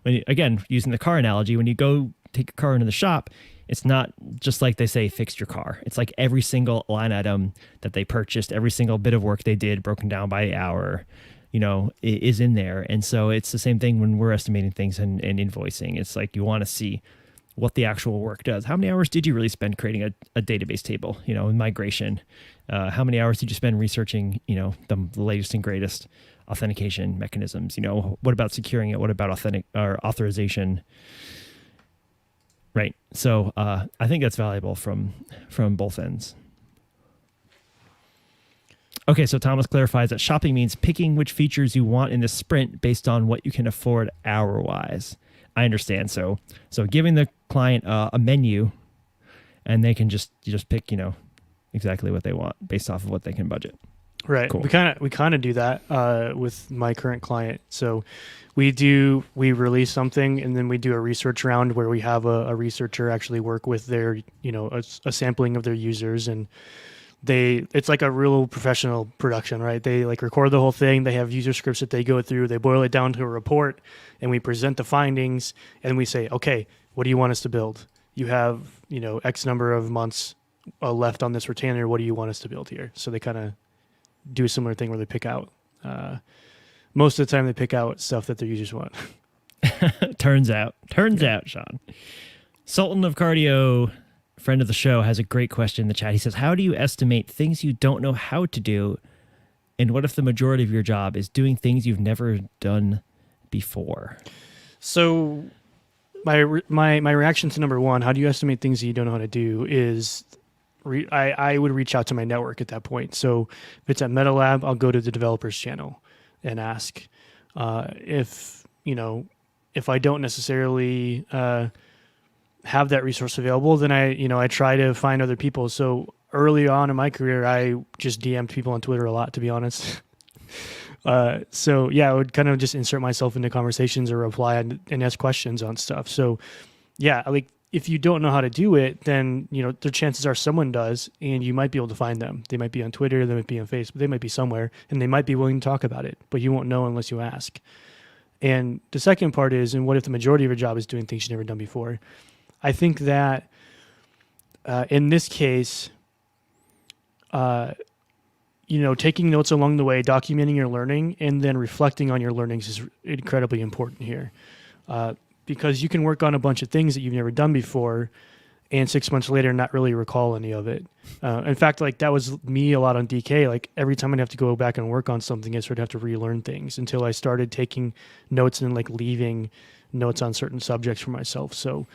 again, using the car analogy, when you go take your car into the shop, it's not just like they say, fix your car. It's like every single line item that they purchased, every single bit of work they did broken down by hour, is in there. And so it's the same thing when we're estimating things and invoicing. It's like you want to see what the actual work does. How many hours did you really spend creating a database table, migration? How many hours did you spend researching, the latest and greatest authentication mechanisms? What about securing it? What about authorization? Right. So I think that's valuable from both ends. Okay, so Thomas clarifies that shopping means picking which features you want in the sprint based on what you can afford hour-wise. I understand. So giving the client a menu, and they can just pick, exactly what they want based off of what they can budget. Right. Cool. We kind of do that with my current client. So we release something and then we do a research round where we have a researcher actually work with their, a sampling of their users, and it's like a real professional production, right? They like record the whole thing. They have user scripts that they go through. They boil it down to a report, and we present the findings, and we say, okay, what do you want us to build? You have, X number of months left on this retainer. What do you want us to build here? So they kind of do a similar thing where they pick out. Most of the time, they pick out stuff that their users want. Turns out, Sean. Sultan of Cardio, friend of the show, has a great question in the chat. He says, how do you estimate things you don't know how to do? And what if the majority of your job is doing things you've never done before? So my reaction to number one, how do you estimate things that you don't know how to do, is I would reach out to my network at that point. So if it's at MetaLab, I'll go to the developers channel and ask. If I don't necessarily have that resource available, then I try to find other people. So early on in my career, I just DM'd people on Twitter a lot, to be honest. So yeah, I would kind of just insert myself into conversations or reply and ask questions on stuff. So yeah, like if you don't know how to do it, then the chances are someone does, and you might be able to find them. They might be on Twitter, they might be on Facebook, they might be somewhere, and they might be willing to talk about it, but you won't know unless you ask. And the second part is, and what if the majority of your job is doing things you've never done before? I think that in this case, taking notes along the way, documenting your learning, and then reflecting on your learnings is incredibly important here. Because you can work on a bunch of things that you've never done before and 6 months later not really recall any of it. In fact, like that was me a lot on DK. Like every time I'd have to go back and work on something, I sort of have to relearn things until I started taking notes and like leaving notes on certain subjects for myself. So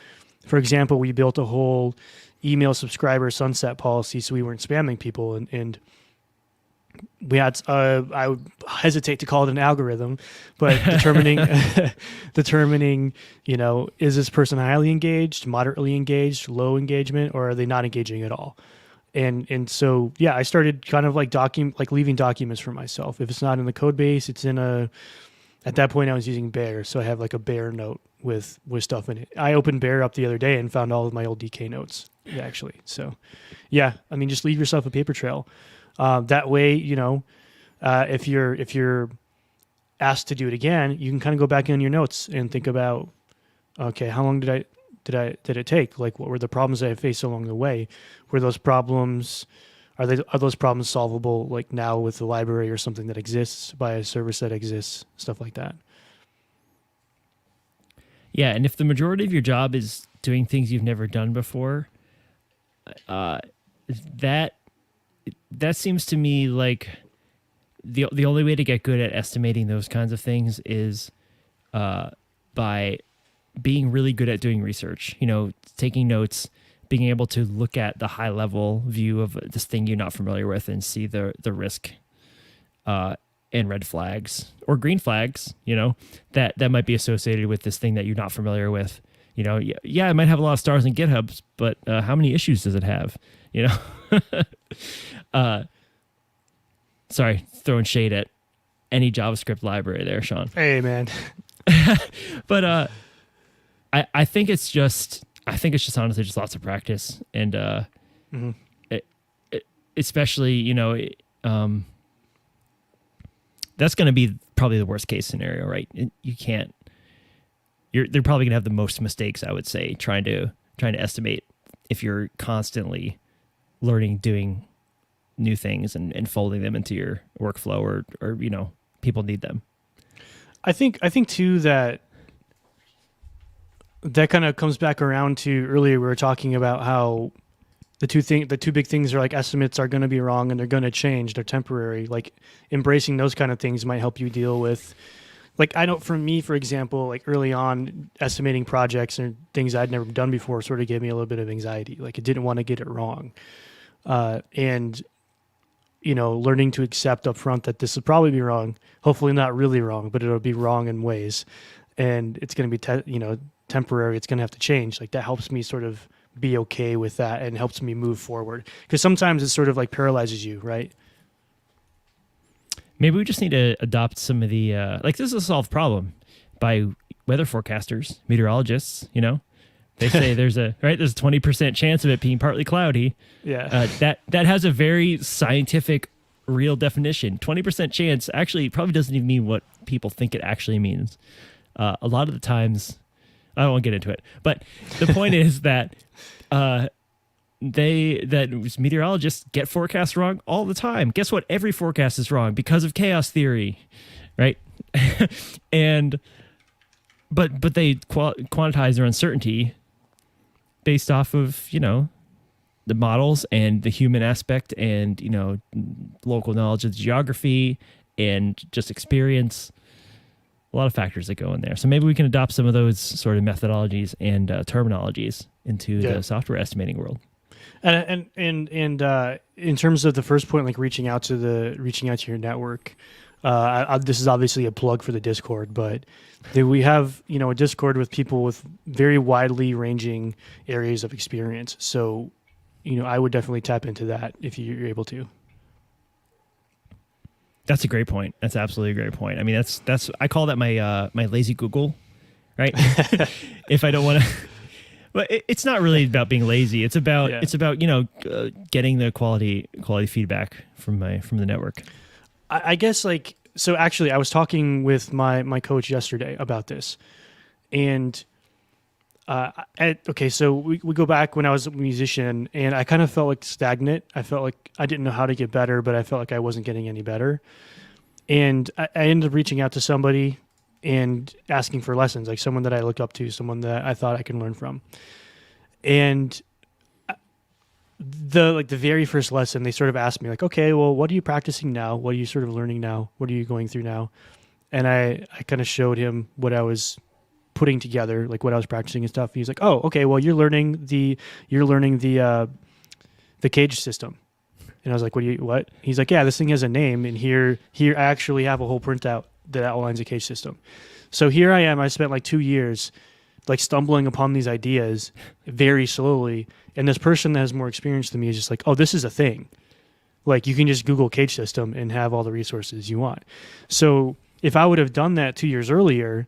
for example, we built a whole email subscriber sunset policy so we weren't spamming people, and we had I would hesitate to call it an algorithm, but determining is this person highly engaged, moderately engaged, low engagement, or are they not engaging at all? And so yeah, I started kind of like leaving documents for myself. If it's not in the code base, it's in at that point I was using Bear, so I have like a Bear note with stuff in it. I opened Bear up the other day and found all of my old DK notes actually. So yeah, I mean, just leave yourself a paper trail. That way, if you're asked to do it again, you can kind of go back in your notes and think about, okay, how long did it take? Like, what were the problems that I faced along the way? Were those problems, are those problems solvable like now with the library or something that exists by a service that exists, stuff like that. Yeah, and if the majority of your job is doing things you've never done before, that seems to me like the only way to get good at estimating those kinds of things is by being really good at doing research. Taking notes, being able to look at the high level view of this thing you're not familiar with and see the risk and red flags or green flags, that might be associated with this thing that you're not familiar with. Yeah, it might have a lot of stars in GitHubs, but how many issues does it have? Sorry, throwing shade at any JavaScript library there, Sean. Hey, man. But I think it's just honestly just lots of practice, and especially that's going to be probably the worst case scenario, right? They're probably going to have the most mistakes, I would say, trying to estimate if you're constantly learning, doing new things and folding them into your workflow or people need them. I think too that kind of comes back around to earlier we were talking about how the two big things are like estimates are going to be wrong and they're going to change, they're temporary. Like embracing those kind of things might help you deal with, like, I know for me, for example, like early on estimating projects and things I'd never done before sort of gave me a little bit of anxiety. Like I didn't want to get it wrong. And learning to accept up front that this will probably be wrong, hopefully not really wrong, but it'll be wrong in ways. And it's going to be, temporary. It's going to have to change. Like that helps me sort of be okay with that and helps me move forward. Because sometimes it sort of like paralyzes you, right? Maybe we just need to adopt some of the, this is a solved problem by weather forecasters, meteorologists, They say there's a 20% chance of it being partly cloudy. Yeah. That has a very scientific, real definition. 20% chance actually probably doesn't even mean what people think it actually means. A lot of the times, I don't want to get into it, but the point is that meteorologists get forecasts wrong all the time. Guess what? Every forecast is wrong because of chaos theory, right? But they quantize their uncertainty based off of, the models and the human aspect and, local knowledge of the geography and just experience. A lot of factors that go in there. So maybe we can adopt some of those sort of methodologies and terminologies into the software estimating world. And in terms of the first point, like reaching out to your network, this is obviously a plug for the Discord, but we have a Discord with people with very widely ranging areas of experience. So I would definitely tap into that if you're able to. That's a great point. That's absolutely a great point. I mean, that's I call that my my lazy Google, right? If I don't want to. But it's not really about being lazy. It's about getting the quality feedback from the network. I guess so. Actually, I was talking with my coach yesterday about this, and Okay, so we go back when I was a musician, and I kind of felt like stagnant. I felt like I didn't know how to get better, but I felt like I wasn't getting any better. And I ended up reaching out to somebody and asking for lessons, like someone that I looked up to, someone that I thought I could learn from. And the very first lesson, they sort of asked me like, okay, well, what are you practicing now? What are you sort of learning now? What are you going through now? And I kind of showed him what I was putting together, like what I was practicing and stuff. He's like, "Oh, okay. Well, you're learning the cage system." And I was like, What?" He's like, "Yeah, this thing has a name, and here I actually have a whole printout that outlines a cage system." So here I am. I spent like 2 years, like stumbling upon these ideas very slowly, and this person that has more experience than me is just like, "Oh, this is a thing. Like you can just Google cage system and have all the resources you want." So if I would have done that 2 years earlier,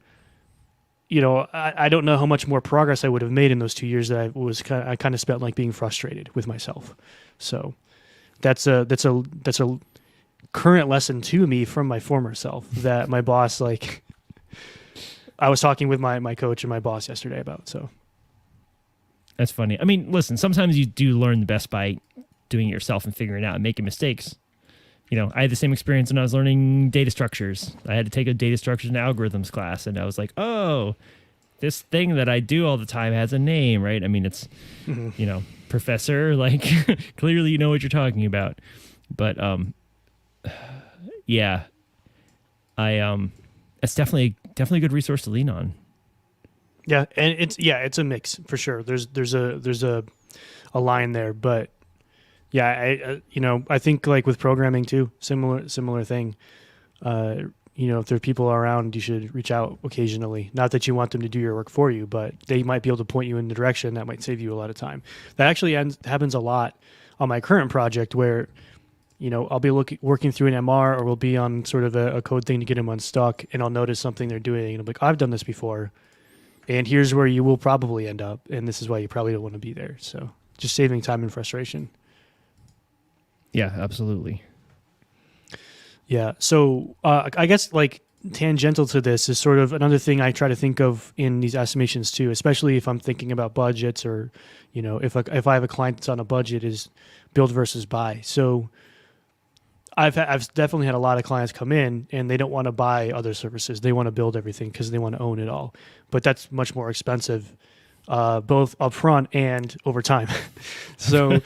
I don't know how much more progress I would have made in those 2 years that I kind of spent like being frustrated with myself. So that's a current lesson to me from my former self that my boss, like, I was talking with my coach and my boss yesterday about. So That's funny. I mean, listen, sometimes you do learn the best by doing it yourself and figuring it out and making mistakes. I had the same experience when I was learning data structures. I had to take a data structures and algorithms class, and I was like, oh, this thing that I do all the time has a name, right? I mean, it's, professor, like, clearly you know what you're talking about. But, yeah, it's definitely a good resource to lean on. yeah, and it's a mix for sure. There's a line there, but yeah, I think like with programming too, similar thing. If there are people around, you should reach out occasionally. Not that you want them to do your work for you, but they might be able to point you in the direction that might save you a lot of time. That actually happens a lot on my current project where, I'll be working through an MR, or we'll be on sort of a code thing to get them unstuck, and I'll notice something they're doing, and I'm like, I've done this before, and here's where you will probably end up, and this is why you probably don't want to be there. So just saving time and frustration. Yeah, absolutely. Yeah. So I guess like tangential to this is sort of another thing I try to think of in these estimations too, especially if I'm thinking about budgets, or, if I have a client that's on a budget, is build versus buy. So I've definitely had a lot of clients come in and they don't want to buy other services. They want to build everything because they want to own it all. But that's much more expensive, both upfront and over time. So,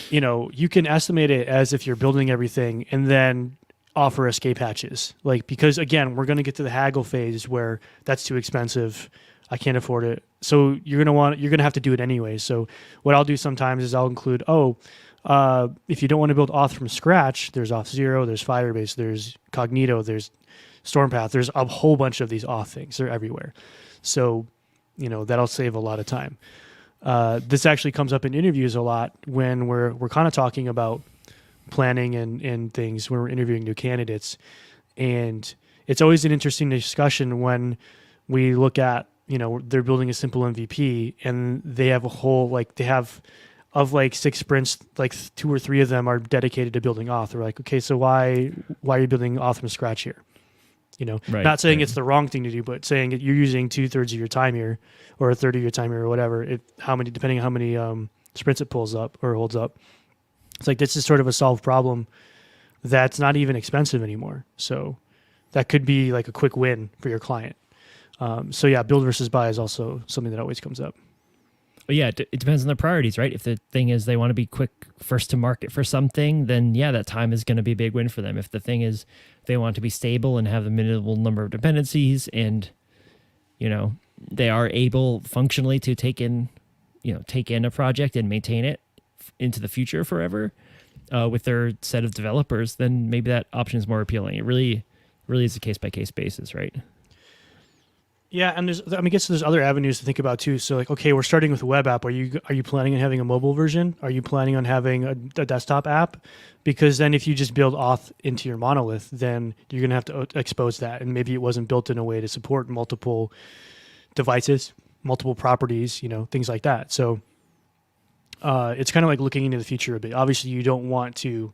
you can estimate it as if you're building everything and then offer escape hatches. Like, because again, we're going to get to the haggle phase where that's too expensive. I can't afford it. So you're going to have to do it anyway. So what I'll do sometimes is I'll include, if you don't want to build auth from scratch, there's Auth0, there's Firebase, there's Cognito, there's Stormpath. There's a whole bunch of these auth things. They're everywhere. So, that'll save a lot of time. This actually comes up in interviews a lot when we're kind of talking about planning and things when we're interviewing new candidates. And it's always an interesting discussion when we look at, they're building a simple MVP and they have of like 6 sprints, like 2 or 3 of them are dedicated to building auth. We're like, okay, so why are you building auth from scratch here? Right, not saying right. it's the wrong thing to do, but saying that you're using 2/3 of your time here or a third of your time here or whatever, depending on how many sprints it pulls up or holds up. It's like, this is sort of a solved problem that's not even expensive anymore. So that could be like a quick win for your client. So yeah, build versus buy is also something that always comes up. But yeah, it depends on their priorities, right? If the thing is they want to be quick first to market for something, then yeah, that time is going to be a big win for them. If the thing is they want to be stable and have the minimal number of dependencies, and they are able functionally to take in a project and maintain it into the future forever with their set of developers, then maybe that option is more appealing. It really is a case by case basis, right? Yeah, and I guess there's other avenues to think about too. So like, okay, we're starting with a web app. Are you planning on having a mobile version? Are you planning on having a desktop app? Because then if you just build auth into your monolith, then you're going to have to expose that. And maybe it wasn't built in a way to support multiple devices, multiple properties, things like that. So it's kind of like looking into the future a bit. Obviously, you don't want to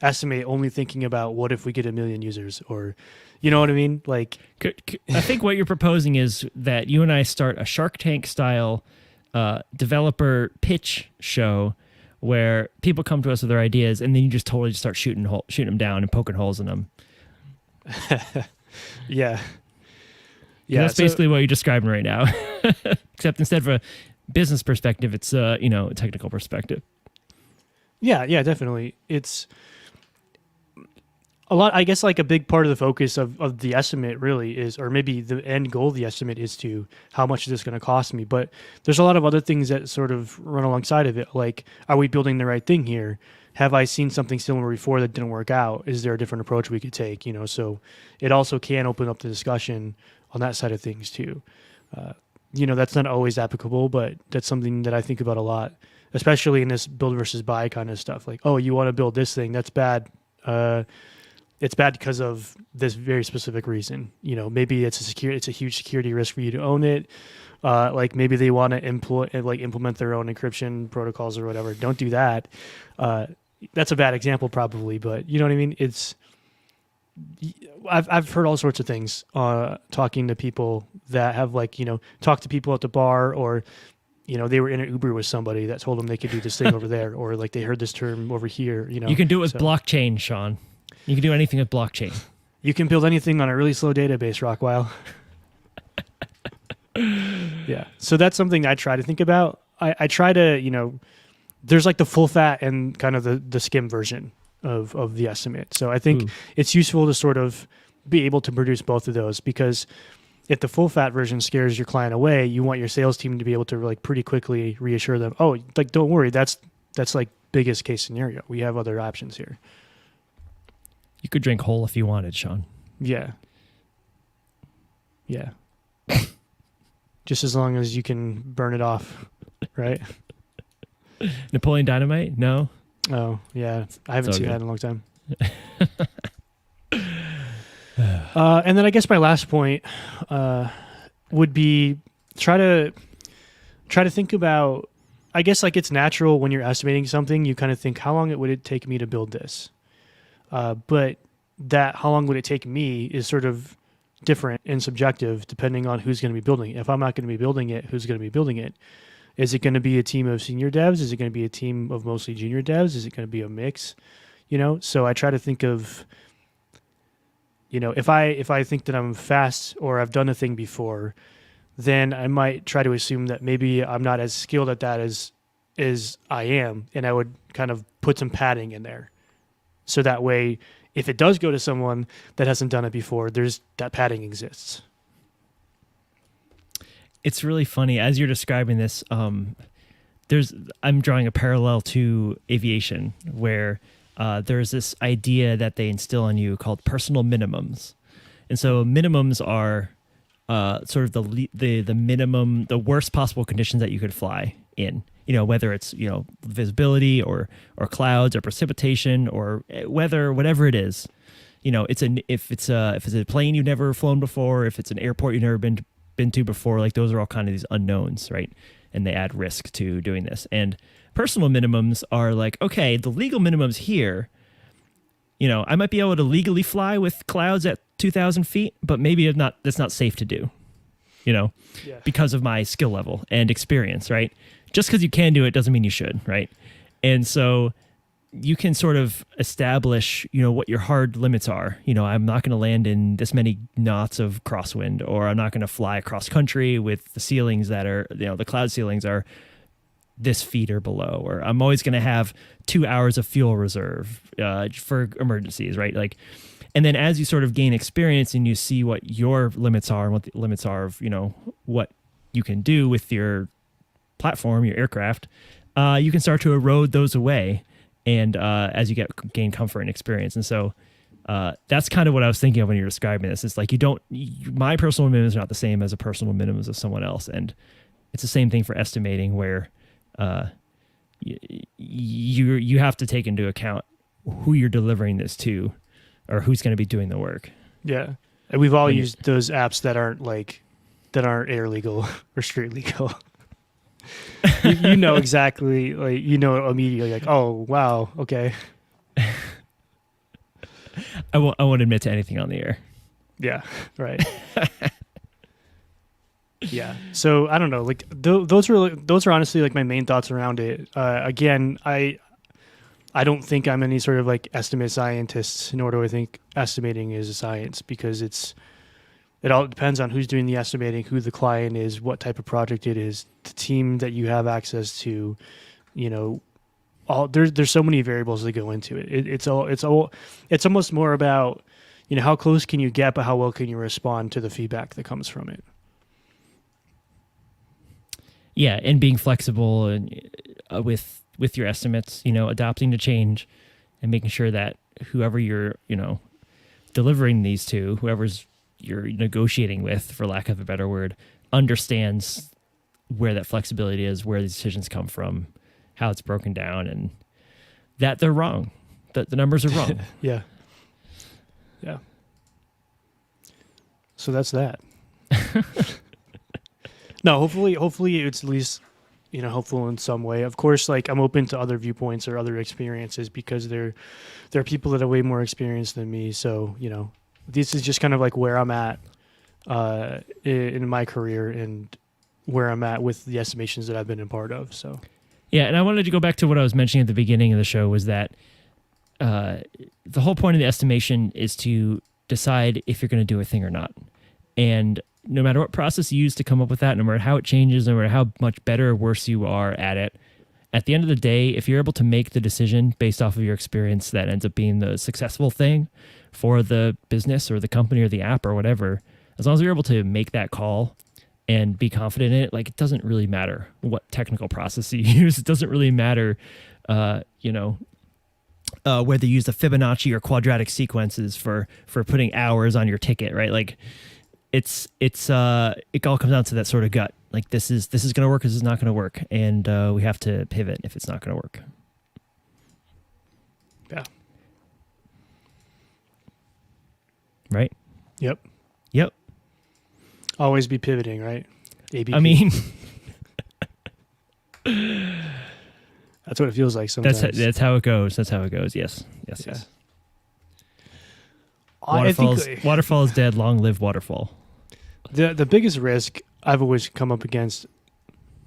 estimate only thinking about what if we get 1 million users, or you know what I mean? Like, I think what you're proposing is that you and I start a Shark Tank style developer pitch show where people come to us with their ideas, and then you just totally start shooting them down and poking holes in them. yeah. That's basically what you're describing right now. Except instead of a business perspective, it's a technical perspective. Yeah, definitely. It's a lot. I guess like a big part of the focus of the estimate really is, or maybe the end goal of the estimate is to how much is this going to cost me. But there's a lot of other things that sort of run alongside of it. Like, are we building the right thing here? Have I seen something similar before that didn't work out? Is there a different approach we could take? So it also can open up the discussion on that side of things too. That's not always applicable, but that's something that I think about a lot, especially in this build versus buy kind of stuff. Like, oh, you want to build this thing, that's bad. It's bad because of this very specific reason. Maybe it's a huge security risk for you to own it. Like maybe they want to implement their own encryption protocols or whatever. Don't do that. That's a bad example probably, but you know what I mean? I've heard all sorts of things talking to people that have talked to people at the bar, or they were in an Uber with somebody that told them they could do this thing over there, or like they heard this term over here. You can do it with blockchain, Sean. You can do anything with blockchain. You can build anything on a really slow database, Rockwell. Yeah. So that's something I try to think about. I try to, there's like the full fat and kind of the skim version of the estimate. So I think it's useful to sort of be able to produce both of those, because if the full fat version scares your client away, you want your sales team to be able to like pretty quickly reassure them, oh, like, don't worry, that's like biggest case scenario. We have other options here. You could drink whole if you wanted, Sean. Yeah. Just as long as you can burn it off, right? Napoleon Dynamite? No. Oh, yeah. I haven't seen that in a long time. And then I guess my last point would be try to think about, I guess like it's natural when you're estimating something, you kind of think, how long would it take me to build this? But that how long would it take me is sort of different and subjective depending on who's going to be building it. If I'm not going to be building it, who's going to be building it? Is it going to be a team of senior devs? Is it going to be a team of mostly junior devs? Is it going to be a mix? So I try to think of, if I think that I'm fast or I've done a thing before, then I might try to assume that maybe I'm not as skilled at that as I am, and I would kind of put some padding in there. So that way, if it does go to someone that hasn't done it before, there's that padding exists. It's really funny as you're describing this. I'm drawing a parallel to aviation, where there's this idea that they instill in you called personal minimums, and so minimums are sort of the minimum, the worst possible conditions that you could fly in. Whether it's visibility or clouds or precipitation or weather, whatever it is. If it's a plane you've never flown before, if it's an airport you've never been to before, like those are all kind of these unknowns, right? And they add risk to doing this. And personal minimums are like, okay, the legal minimums here, I might be able to legally fly with clouds at 2,000 feet, but maybe that's not safe to do, because of my skill level and experience, right? Just because you can do it doesn't mean you should, right? And so you can sort of establish, what your hard limits are. I'm not going to land in this many knots of crosswind, or I'm not going to fly across country with the ceilings that are, the cloud ceilings are this feet or below, or I'm always going to have 2 hours of fuel reserve for emergencies, right? Like, and then as you sort of gain experience and you see what your limits are and what the limits are of, what you can do with your platform, your aircraft, you can start to erode those away. And as you gain comfort and experience. And so that's kind of what I was thinking of when you're describing this. It's like my personal minimums are not the same as a personal minimums of someone else. And it's the same thing for estimating, where you have to take into account who you're delivering this to, or who's going to be doing the work. Yeah. And we've all used those apps that aren't air legal or street legal. you know exactly, like, immediately, like, oh, wow, okay. I won't admit to anything on the air. Yeah, right. Yeah. So I don't know. Like those are honestly like my main thoughts around it. Again, I don't think I'm any sort of like estimate scientist, nor do I think estimating is a science, because it all depends on who's doing the estimating, who the client is, what type of project it is, the team that you have access to. You know, all there's so many variables that go into it. It's almost more about, you know, how close can you get, but how well can you respond to the feedback that comes from it. Yeah, and being flexible and with your estimates, you know, adapting to change and making sure that whoever you're, you know, delivering these to, whoever's you're negotiating with, for lack of a better word, understands where that flexibility is, where the decisions come from, how it's broken down, and that they're wrong, that the numbers are wrong. Yeah. Yeah. So that's that. No, hopefully it's at least, you know, helpful in some way. Of course, like I'm open to other viewpoints or other experiences, because there are people that have way more experience than me. So, you know, this is just kind of like where I'm at in my career and where I'm at with the estimations that I've been a part of. So, yeah, and I wanted to go back to what I was mentioning at the beginning of the show, was that the whole point of the estimation is to decide if you're going to do a thing or not. And no matter what process you use to come up with that, no matter how it changes, no matter how much better or worse you are at it, at the end of the day, if you're able to make the decision based off of your experience that ends up being the successful thing for the business or the company or the app or whatever, as long as you're able to make that call and be confident in it, like, it doesn't really matter what technical process you use. It doesn't really matter, whether you use the Fibonacci or quadratic sequences for putting hours on your ticket, right? Like, it all comes down to that sort of gut. Like, this is going to work, this is not going to work, and we have to pivot if it's not going to work. yeah. Right? Yep. Yep. Always be pivoting, right? ABP. I mean, that's what it feels like sometimes. that's how it goes. That's how it goes. Yes. Yeah. Yes. I think Waterfall is dead. Long live Waterfall. the biggest risk I've always come up against,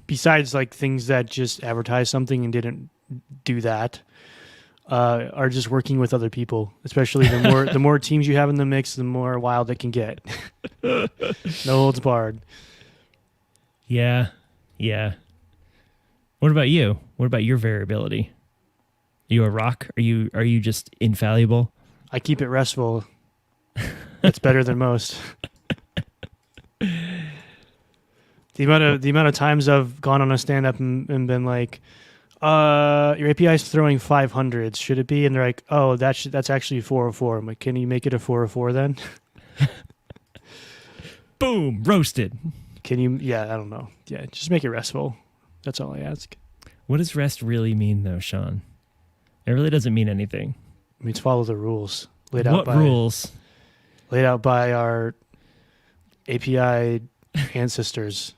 besides like things that just advertise something and didn't do that, are just working with other people. Especially the more teams you have in the mix, the more wild it can get. No holds barred. Yeah. Yeah. What about you? What about your variability? Are you a rock? Are you just infallible? I keep it restful. That's better than most. The amount of times I've gone on a stand up and been like, your API is throwing 500s. Should it be? And they're like, oh, that's actually 404. I'm like, can you make it a 404 then? Boom, roasted. Can you? Yeah, I don't know. Yeah, just make it restful. That's all I ask. What does rest really mean, though, Sean? It really doesn't mean anything. It means follow the rules laid What rules? Laid out by our API ancestors,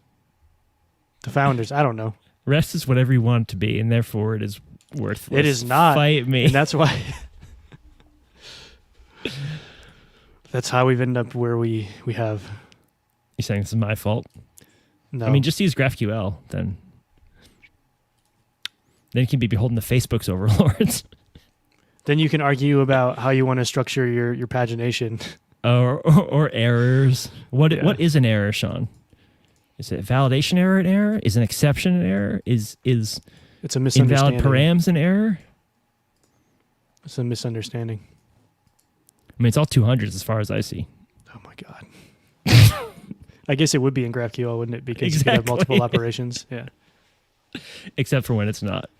the founders. I don't know. Rest is whatever you want it to be, and therefore it is worthless. It is not. Fight me. And that's why. That's how we've ended up where we have. You're saying this is my fault? No. I mean, just use GraphQL, then you can be beholden to Facebook's overlords. Then you can argue about how you want to structure your pagination. or errors. What is an error, Sean? Is it a validation error an error? Is an exception an error? Is it's a misunderstanding. invalid params an error? It's a misunderstanding. I mean, it's all 200s as far as I see. Oh my god. I guess it would be in GraphQL, wouldn't it? Because you could have multiple operations. Yeah. Except for when it's not.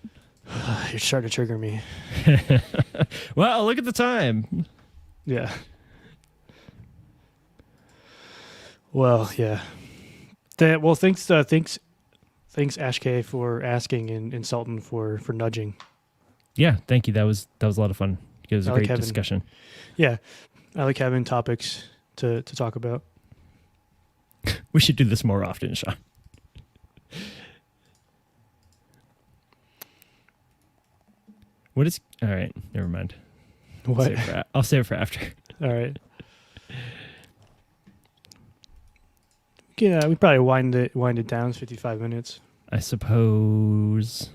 You're starting to trigger me. Well, look at the time. Yeah. Well, yeah. Thanks Ashk for asking and Sultan for nudging. Yeah, thank you. That was a lot of fun. It was a great discussion. Yeah, I like having topics to talk about. We should do this more often, Sean. All right, never mind. What? I'll save it for after. All right. Yeah, we probably wind it down. It's 55 minutes. I suppose.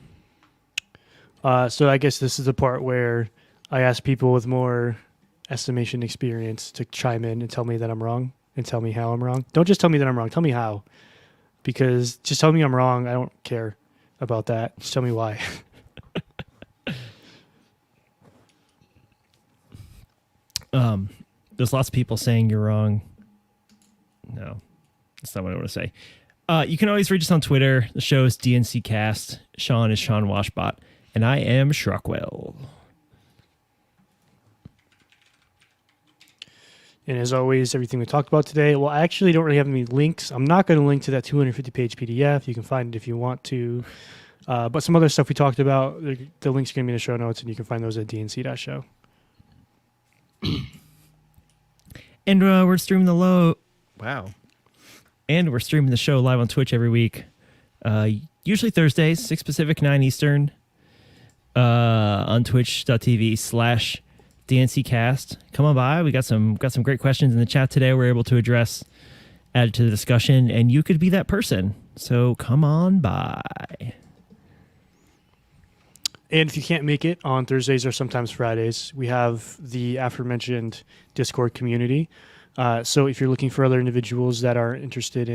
So I guess this is the part where I ask people with more estimation experience to chime in and tell me that I'm wrong and tell me how I'm wrong. Don't just tell me that I'm wrong. Tell me how. Because just tell me I'm wrong. I don't care about that. Just tell me why. There's lots of people saying you're wrong. No, that's not what I want to say. You can always reach us on Twitter. The show is DNC Cast. Sean is Sean Washbot. And I am Shrockwell. And as always, everything we talked about today, well, I actually don't really have any links. I'm not going to link to that 250-page PDF. You can find it if you want to. But some other stuff we talked about, the links are going to be in the show notes, and you can find those at dnc.show. And we're streaming And we're streaming the show live on Twitch every week. Usually Thursdays, 6 Pacific, 9 Eastern. On twitch.tv/DNCcast. Come on by. We got some great questions in the chat today we're able to address, add to the discussion, and you could be that person. So come on by. And if you can't make it on Thursdays or sometimes Fridays, we have the aforementioned Discord community. So if you're looking for other individuals that are interested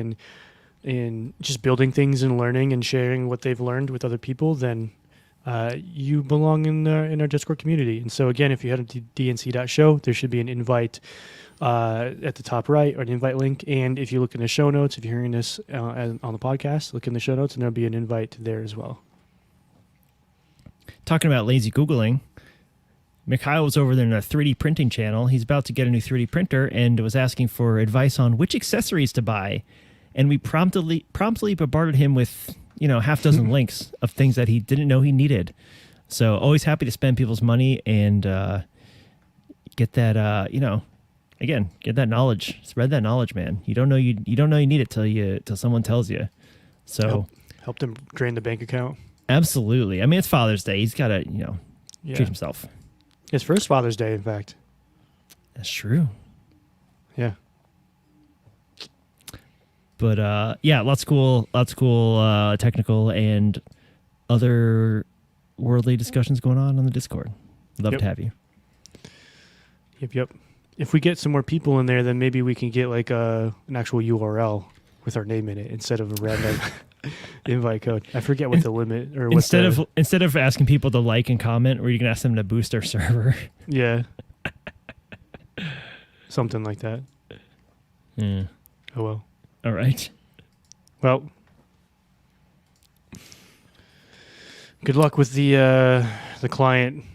in just building things and learning and sharing what they've learned with other people, then you belong in our Discord community. And so again, if you head to dnc.show, there should be an invite at the top right, or an invite link. And if you look in the show notes, if you're hearing this on the podcast, look in the show notes and there'll be an invite there as well. Talking about lazy Googling, Mikhail was over there in a 3D printing channel. He's about to get a new 3D printer and was asking for advice on which accessories to buy. And we promptly bombarded him with, half dozen links of things that he didn't know he needed. So always happy to spend people's money and get that, again, get that knowledge, spread that knowledge, man. You don't know you need it till someone tells you. So help them drain the bank account. Absolutely. I mean, it's Father's Day. He's got to, treat himself. His first Father's Day, in fact. That's true. Yeah. But lots of cool technical and other worldly discussions going on the Discord. Love to have you. Yep. If we get some more people in there, then maybe we can get like an actual URL with our name in it instead of a random invite code. I forget what the limit or instead of asking people to like and comment, or you can ask them to boost our server. Yeah. Something like that. Yeah. Oh well. All right. Well, good luck with the client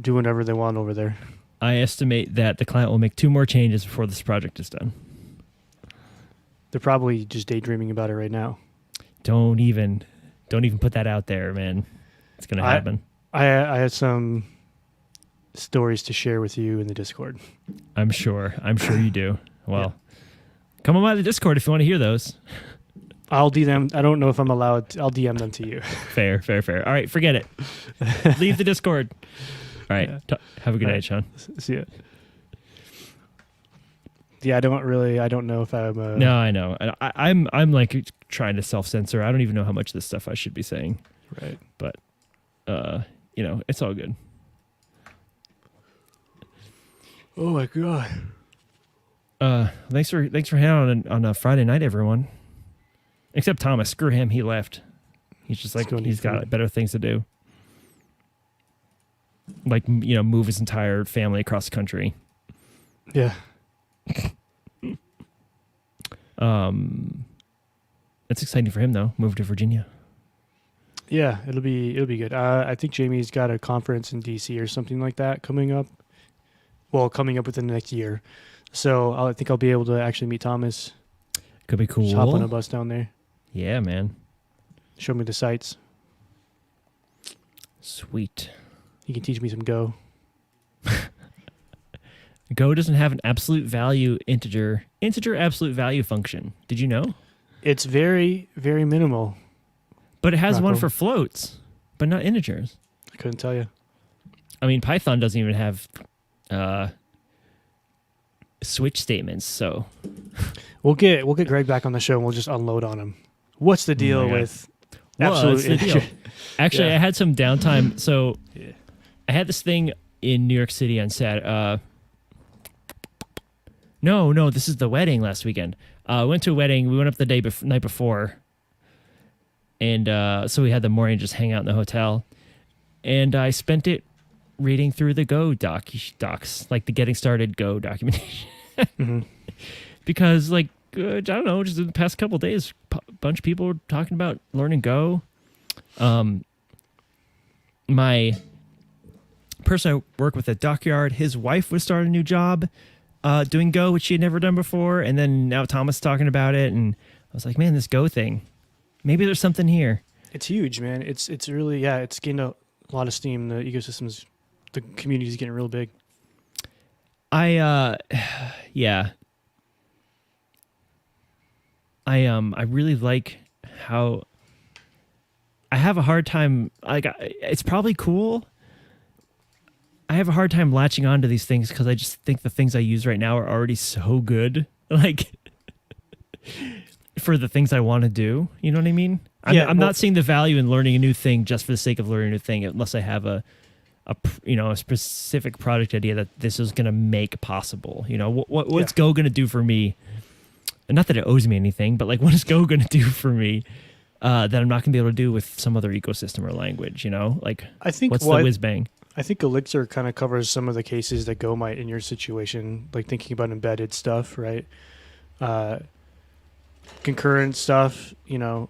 doing whatever they want over there. I estimate that the client will make 2 more changes before this project is done. They're probably just daydreaming about it right now. Don't even put that out there, man. It's gonna happen. I had some stories to share with you in the Discord. I'm sure you do. Well, come on by the Discord if you want to hear those. I'll DM. I don't know if I'm allowed. I'll DM them to you. Fair. All right, forget it. Leave the Discord. All right. Have a good night, Sean. See ya. Yeah, I don't know if I'm. No, I know. I'm like trying to self-censor. I don't even know how much of this stuff I should be saying. Right. But, it's all good. Oh my god. Thanks for hanging out on a Friday night, everyone. Except Thomas. Screw him. He left. He's just like he's got better things to do. Like move his entire family across the country. Yeah. It's exciting for him though. Move to Virginia. Yeah, it'll be good. I think Jamie's got a conference in DC or something like that coming up. Well, coming up within the next year. So I think I'll be able to actually meet Thomas. Could be cool. Just hop on a bus down there. Yeah, man. Show me the sights. Sweet. You can teach me some Go. Go doesn't have an absolute value integer absolute value function. Did you know? It's very, very minimal. But it has Rocco. one for floats, but not integers. I couldn't tell you. I mean, Python doesn't even have uh, switch statements, so We'll get Greg back on the show and we'll just unload on him. What's the Oh deal my God. with what's the deal? Actually, Yeah. I had some downtime. So Yeah. I had this thing in New York City on Saturday. No, this is the wedding last weekend. I went to a wedding. We went up the night before, and so we had the morning just hang out in the hotel, and I spent it reading through the Go docs, like the Getting Started Go documentation, hmm because like I don't know, just in the past couple of days, a bunch of people were talking about learning Go. My person I work with at Dockyard, his wife was starting a new job doing Go, which she had never done before. And then now Thomas talking about it. And I was like, man, this Go thing, maybe there's something here. It's huge, man. It's really, yeah, it's gained a lot of steam. The ecosystems, the community's getting real big. Yeah. I really like how I have a hard time, like, it's probably cool. I have a hard time latching on to these things because I just think the things I use right now are already so good. Like, for the things I want to do. You know what I mean? Yeah, I'm well- not seeing the value in learning a new thing just for the sake of learning a new thing, unless I have a specific product idea that this is going to make possible. You know, what's Yeah. Go going to do for me? And not that it owes me anything, but like, what is Go going to do for me that I'm not going to be able to do with some other ecosystem or language? You know, like, I think what's what the whiz bang? I think Elixir kind of covers some of the cases that Go might in your situation, like thinking about embedded stuff, right? Concurrent stuff, you know.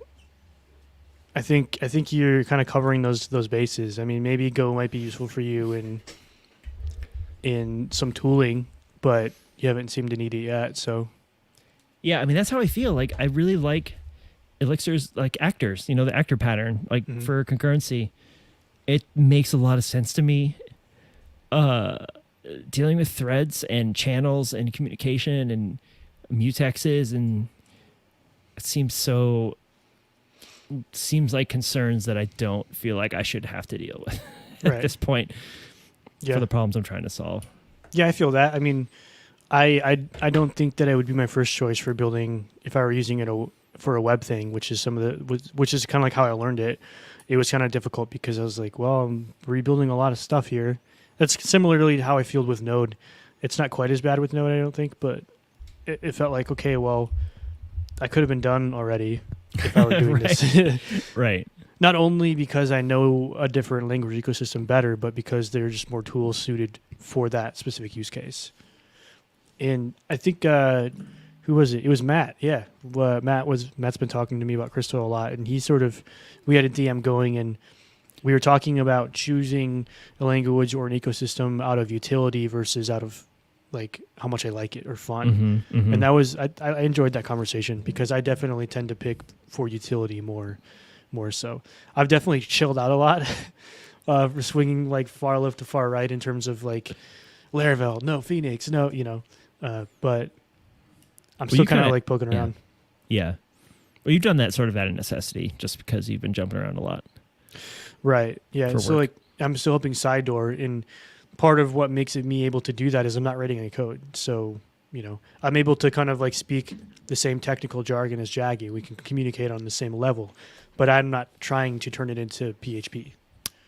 I think you're kind of covering those bases. I mean, maybe Go might be useful for you in some tooling, but you haven't seemed to need it yet. So Yeah, I mean, that's how I feel. Like, I really like Elixir's like actors, you know, the actor pattern, like Mhm. for concurrency. It makes a lot of sense to me. Dealing with threads and channels and communication and mutexes, and it seems like concerns that I don't feel like I should have to deal with at Right. this point yeah, for the problems I'm trying to solve. yeah, I feel that. I mean, I don't think that it would be my first choice for building if I were using it for a web thing, which is which is kind of like how I learned it. It was kind of difficult because I was like, well, I'm rebuilding a lot of stuff here. That's similarly how I feel with Node. It's not quite as bad with Node, I don't think, but it felt like, okay, well, I could have been done already if I were doing this. Right. Not only because I know a different language ecosystem better, but because there are just more tools suited for that specific use case. And I think who was it? It was Matt. Yeah, Matt's been talking to me about Crystal a lot, and we had a DM going, and we were talking about choosing a language or an ecosystem out of utility versus out of like how much I like it or fun. And that was I enjoyed that conversation because I definitely tend to pick for utility more so. I've definitely chilled out a lot, swinging like far left to far right in terms of like Laravel, no Phoenix, no, but I'm still you kind of kinda- like poking yeah. around. Yeah. Well, you've done that sort of out of necessity just because you've been jumping around a lot. Right. Yeah. For So work. like I'm still helping Sidor, and part of what makes me able to do that is I'm not writing any code. So, I'm able to kind of like speak the same technical jargon as Jaggy. We can communicate on the same level, but I'm not trying to turn it into PHP.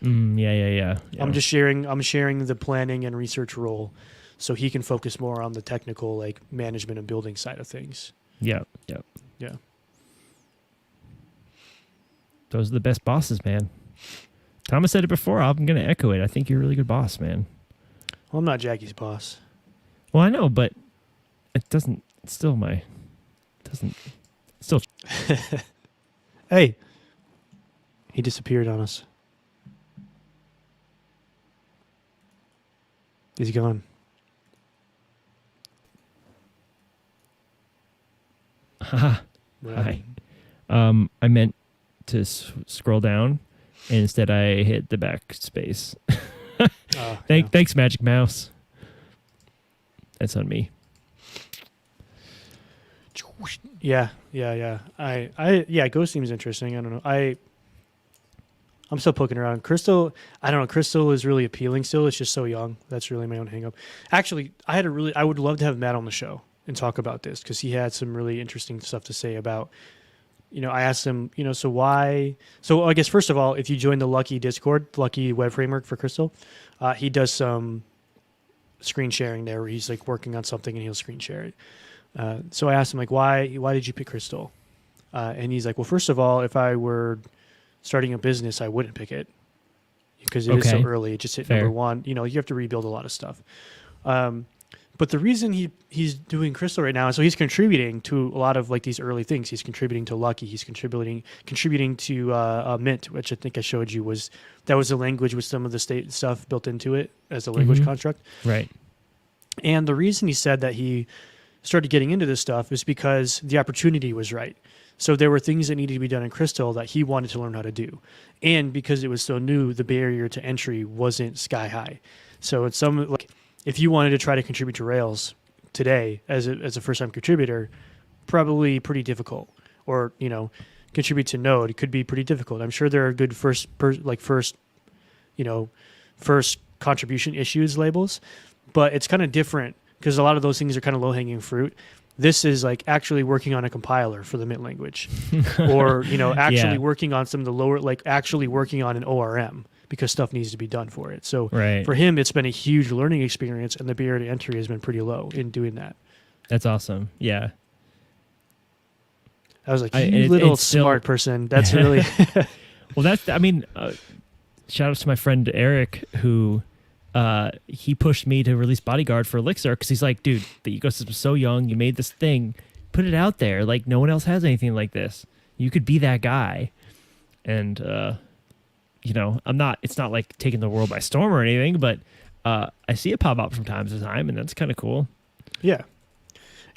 Yeah. I'm sharing the planning and research role so he can focus more on the technical like management and building side of things. Yeah. Yeah. Those are the best bosses, man. Thomas said it before. I'm going to echo it. I think you're a really good boss, man. Well, I'm not Jaggy's boss. Well, I know, but it doesn't. It's still my. Doesn't. Still. Hey, he disappeared on us. He's gone. Haha. Hi. I meant to scroll down, and instead I hit the backspace. Thanks, Magic Mouse. That's on me. Yeah. Go seems interesting. I don't know. I'm still poking around. Crystal, I don't know. Crystal is really appealing still. It's just so young. That's really my own hang up. Actually, I would love to have Matt on the show and talk about this because he had some really interesting stuff to say about, I asked him, so why? So I guess first of all, if you join the Lucky Discord, Lucky Web Framework for Crystal, he does some screen sharing there where he's like working on something and he'll screen share it. So I asked him like, why did you pick Crystal? And he's like, well, first of all, if I were starting a business, I wouldn't pick it because it is so Okay. early. It just hit Fair. number one. You have to rebuild a lot of stuff. But the reason he's doing Crystal right now, so he's contributing to a lot of like these early things. He's contributing to Lucky. He's contributing to Mint, which I think I showed you was a language with some of the state stuff built into it as a language Mhm. construct. Right. And the reason he said that he started getting into this stuff is because the opportunity was right. So there were things that needed to be done in Crystal that he wanted to learn how to do. And because it was so new, the barrier to entry wasn't sky high. So it's if you wanted to try to contribute to Rails today as a first-time contributor, probably pretty difficult. Or, contribute to Node, it could be pretty difficult. I'm sure there are good first contribution issues labels, but it's kind of different because a lot of those things are kind of low-hanging fruit. This is like actually working on a compiler for the Mint language, or actually Yeah. working on some of the lower, like actually working on an ORM because stuff needs to be done for it. So Right. for him, it's been a huge learning experience, and the barrier to entry has been pretty low in doing that. That's awesome. Yeah. I was like, I- you it- little it's still- smart person. That's really Well, shout out to my friend Eric who he pushed me to release Bodyguard for Elixir because he's like, dude, the ecosystem's so young. You made this thing, put it out there. Like no one else has anything like this. You could be that guy. And it's not like taking the world by storm or anything, but I see it pop up from time to time, and that's kind of cool. yeah.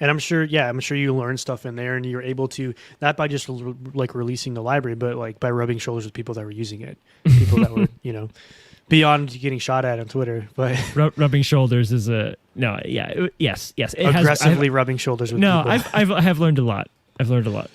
And I'm sure you learn stuff in there, and you're able to not by just like releasing the library, but like by rubbing shoulders with people that were using it, people that were beyond getting shot at on Twitter, but Rubbing shoulders is yes. It aggressively rubbing shoulders with no, people. I have learned a lot. I've learned a lot.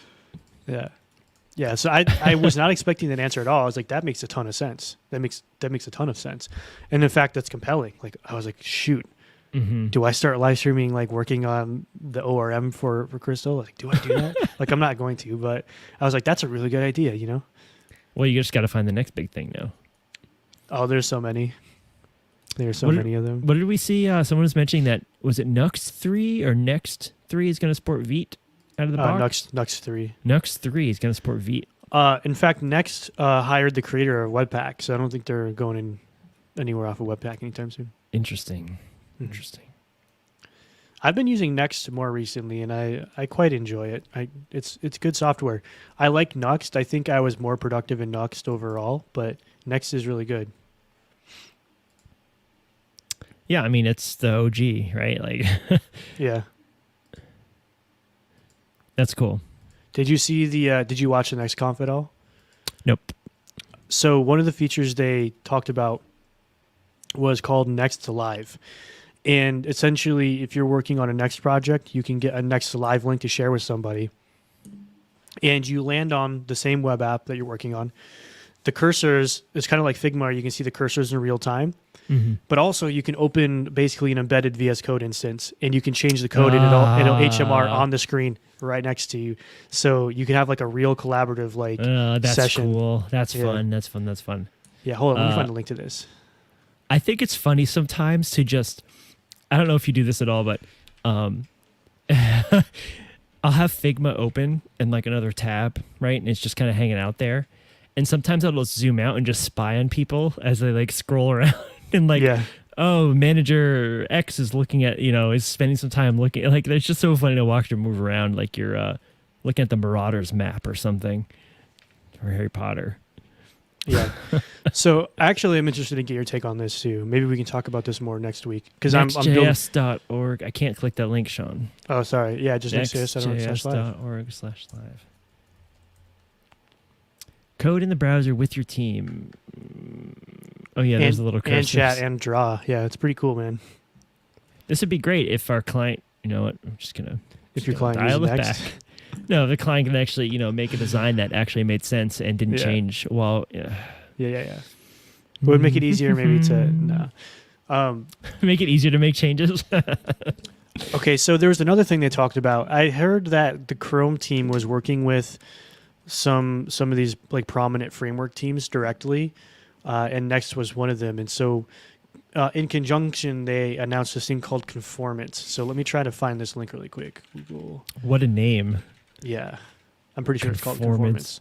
Yeah. So I was not expecting that answer at all. I was like, that makes a ton of sense. That makes a ton of sense, and in fact, that's compelling. Like I was like, shoot. Mm-hmm. Do I start live streaming like working on the ORM for Crystal? Like, do I do that? Like, I'm not going to, but I was like, that's a really good idea, Well, you just got to find the next big thing now. Oh, there's so many. There's so What many of them. What did we see? Someone was mentioning that, was it Nux 3 or Next 3 is going to support Vite out of the box? Nux 3. Nux 3 is going to support Vite. In fact, Next hired the creator of Webpack, so I don't think they're going in anywhere off of Webpack anytime soon. Interesting. Mhm. Interesting. I've been using Next more recently, and I quite enjoy it. It's good software. I like Nuxt. I think I was more productive in Nuxt overall, but Next is really good. Yeah, I mean, it's the OG, right? Like, Yeah. that's cool. Did you see did you watch the Next Conf at all? Nope. So one of the features they talked about was called Next to Live. And essentially, if you're working on a Next project, you can get a Next to Live link to share with somebody. And you land on the same web app that you're working on. The cursors, it's kind of like Figma. You can see the cursors in real time. Mm-hmm. But also, you can open basically an embedded VS Code instance, and you can change the code, and it'll HMR on the screen right next to you. So you can have like a real collaborative That's session. cool. That's Yeah. fun. That's fun. That's fun. Yeah, hold on. Let me find a link to this. I think it's funny sometimes to just, I don't know if you do this at all, but I'll have Figma open in like another tab, right? And it's just kind of hanging out there. And sometimes I'll just zoom out and just spy on people as they like scroll around and like, Yeah. oh, manager X is looking at, is spending some time looking. Like, it's just so funny to watch them move around like you're looking at the Marauders map or something, or Harry Potter. Yeah. So actually, I'm interested to get your take on this too. Maybe we can talk about this more next week because I'm building. Nextjs.org. I can't click that link, Sean. Oh, sorry. Yeah, just Nextjs.org/live. Nextjs.org/live. Code in the browser with your team. Oh yeah, there's a little cursor. And chat and draw. Yeah, it's pretty cool, man. This would be great if our client. You know what? I'm just gonna. If your client dial uses it Next. back. No, the client can actually, make a design that actually made sense and didn't Yeah. change while Yeah. It would make it easier maybe to no. Make it easier to make changes. Okay, so there was another thing they talked about. I heard that the Chrome team was working with some of these like prominent framework teams directly, and Next was one of them. And so, in conjunction, they announced this thing called Conformance. So let me try to find this link really quick. Google. What a name. Yeah, I'm pretty sure it's called Conformance. Conformance.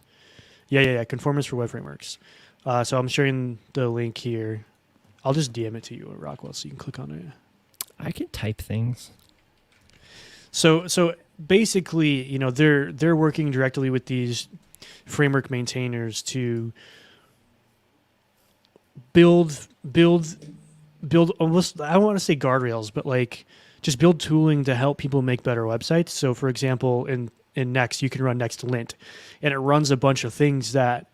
Yeah. Conformance for web frameworks. So I'm sharing the link here. I'll just DM it to you, Rockwell, so you can click on it. I can type things. So basically, you know, they're working directly with these framework maintainers to build almost, I don't want to say guardrails, but like just build tooling to help people make better websites. So for example, in Next, you can run Next Lint, and it runs a bunch of things that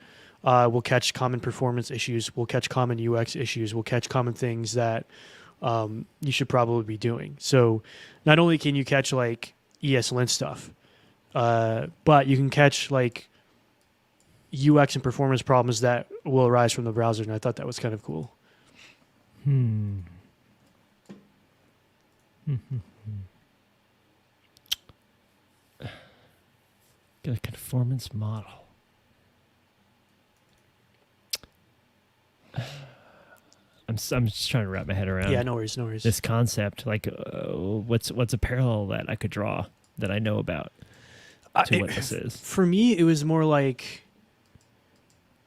will catch common performance issues, will catch common UX issues, will catch common things that you should probably be doing. So not only can you catch like ESLint stuff, but you can catch like UX and performance problems that will arise from the browser. And I thought that was kind of cool. Get a conformance model. I'm just trying to wrap my head around. Yeah, no worries. This concept, like, what's a parallel that I could draw that I know about to what this is? For me, it was more like,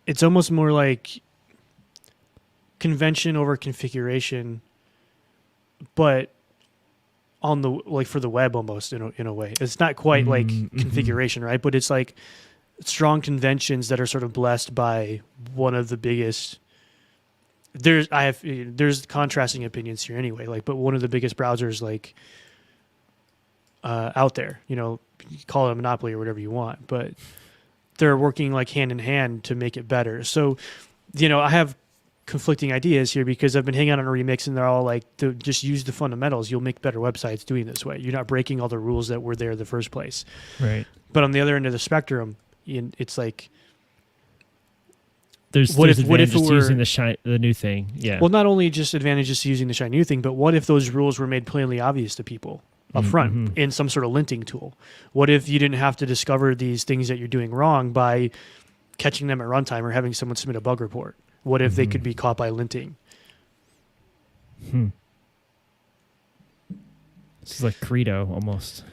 it's almost more like convention over configuration, but on the like for the web almost in a way. It's not quite like configuration, right? But it's like strong conventions that are sort of blessed by one of the biggest. There's contrasting opinions here anyway, like, but one of the biggest browsers like out there, you know, you call it a monopoly or whatever you want, but they're working like hand in hand to make it better. So, you know, I have conflicting ideas here because I've been hanging out on a remix and they're all like, just use the fundamentals. You'll make better websites doing this way. You're not breaking all the rules that were there in the first place. Right. But on the other end of the spectrum, it's like, There's advantages to using the new thing. Yeah. Well, not only just advantages to using the shiny new thing, but what if those rules were made plainly obvious to people up front in some sort of linting tool? What if you didn't have to discover these things that you're doing wrong by catching them at runtime or having someone submit a bug report? What if they could be caught by linting? This is like Credo almost.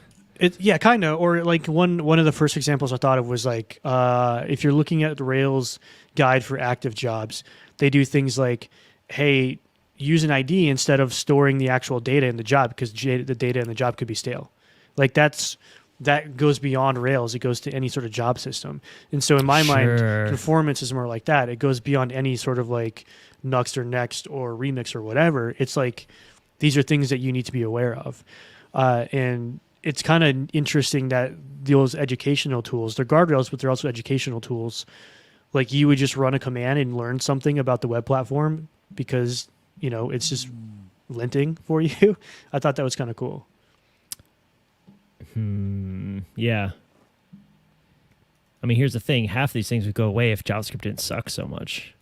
Yeah, kind of. Or like one of the first examples I thought of was like if you're looking at the Rails guide for active jobs, they do things like, hey, use an ID instead of storing the actual data in the job because the data in the job could be stale. Like that goes beyond Rails. It goes to any sort of job system. And so in my mind, conformance is more like that. It goes beyond any sort of like Nuxt or Next or Remix or whatever. It's like these are things that you need to be aware of. And it's kind of interesting that those educational tools, they're guardrails, but they're also educational tools. Like you would just run a command and learn something about the web platform because, you know, it's just linting for you. I thought that was kind of cool. Yeah. I mean, here's the thing. Half these things would go away if JavaScript didn't suck so much.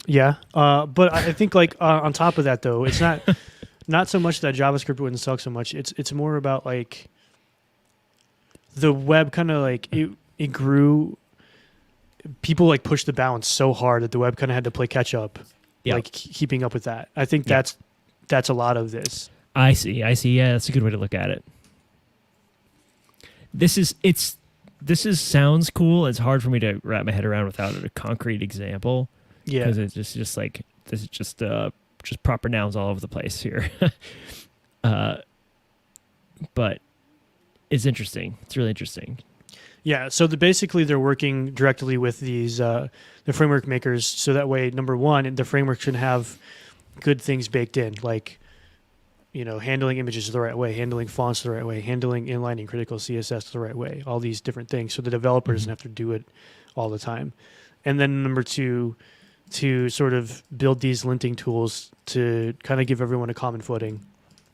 Yeah. But I think like on top of that, though, it's not so much that JavaScript wouldn't suck so much. It's more about like the web kind of like it grew. People like pushed the bounds so hard that the web kind of had to play catch up, like keeping up with that. I think that's a lot of this. I see. Yeah, that's a good way to look at it. This sounds cool. It's hard for me to wrap my head around without a concrete example. Yeah, because it's just like this is just proper nouns all over the place here. But it's interesting. It's really interesting. Yeah, so basically they're working directly with these the framework makers, so that way, number one, the framework should have good things baked in, like, you know, handling images the right way, handling fonts the right way, handling inlining critical CSS the right way, all these different things, so the developer doesn't have to do it all the time. And then number two, to sort of build these linting tools to kind of give everyone a common footing.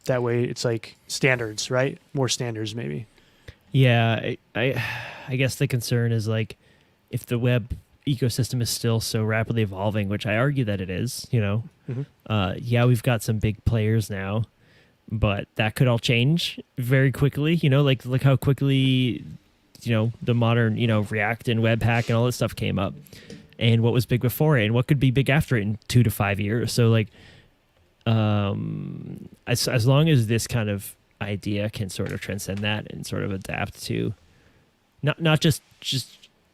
That way it's like standards, right? More standards maybe. Yeah, I guess the concern is like if the web ecosystem is still so rapidly evolving, which I argue that it is. Mhm. Yeah, we've got some big players now, but that could all change very quickly. Like look how quickly the modern React and Webpack and all this stuff came up, and what was big before it, and what could be big after it in 2 to 5 years. So like, as long as this kind of idea can sort of transcend that and sort of adapt to not just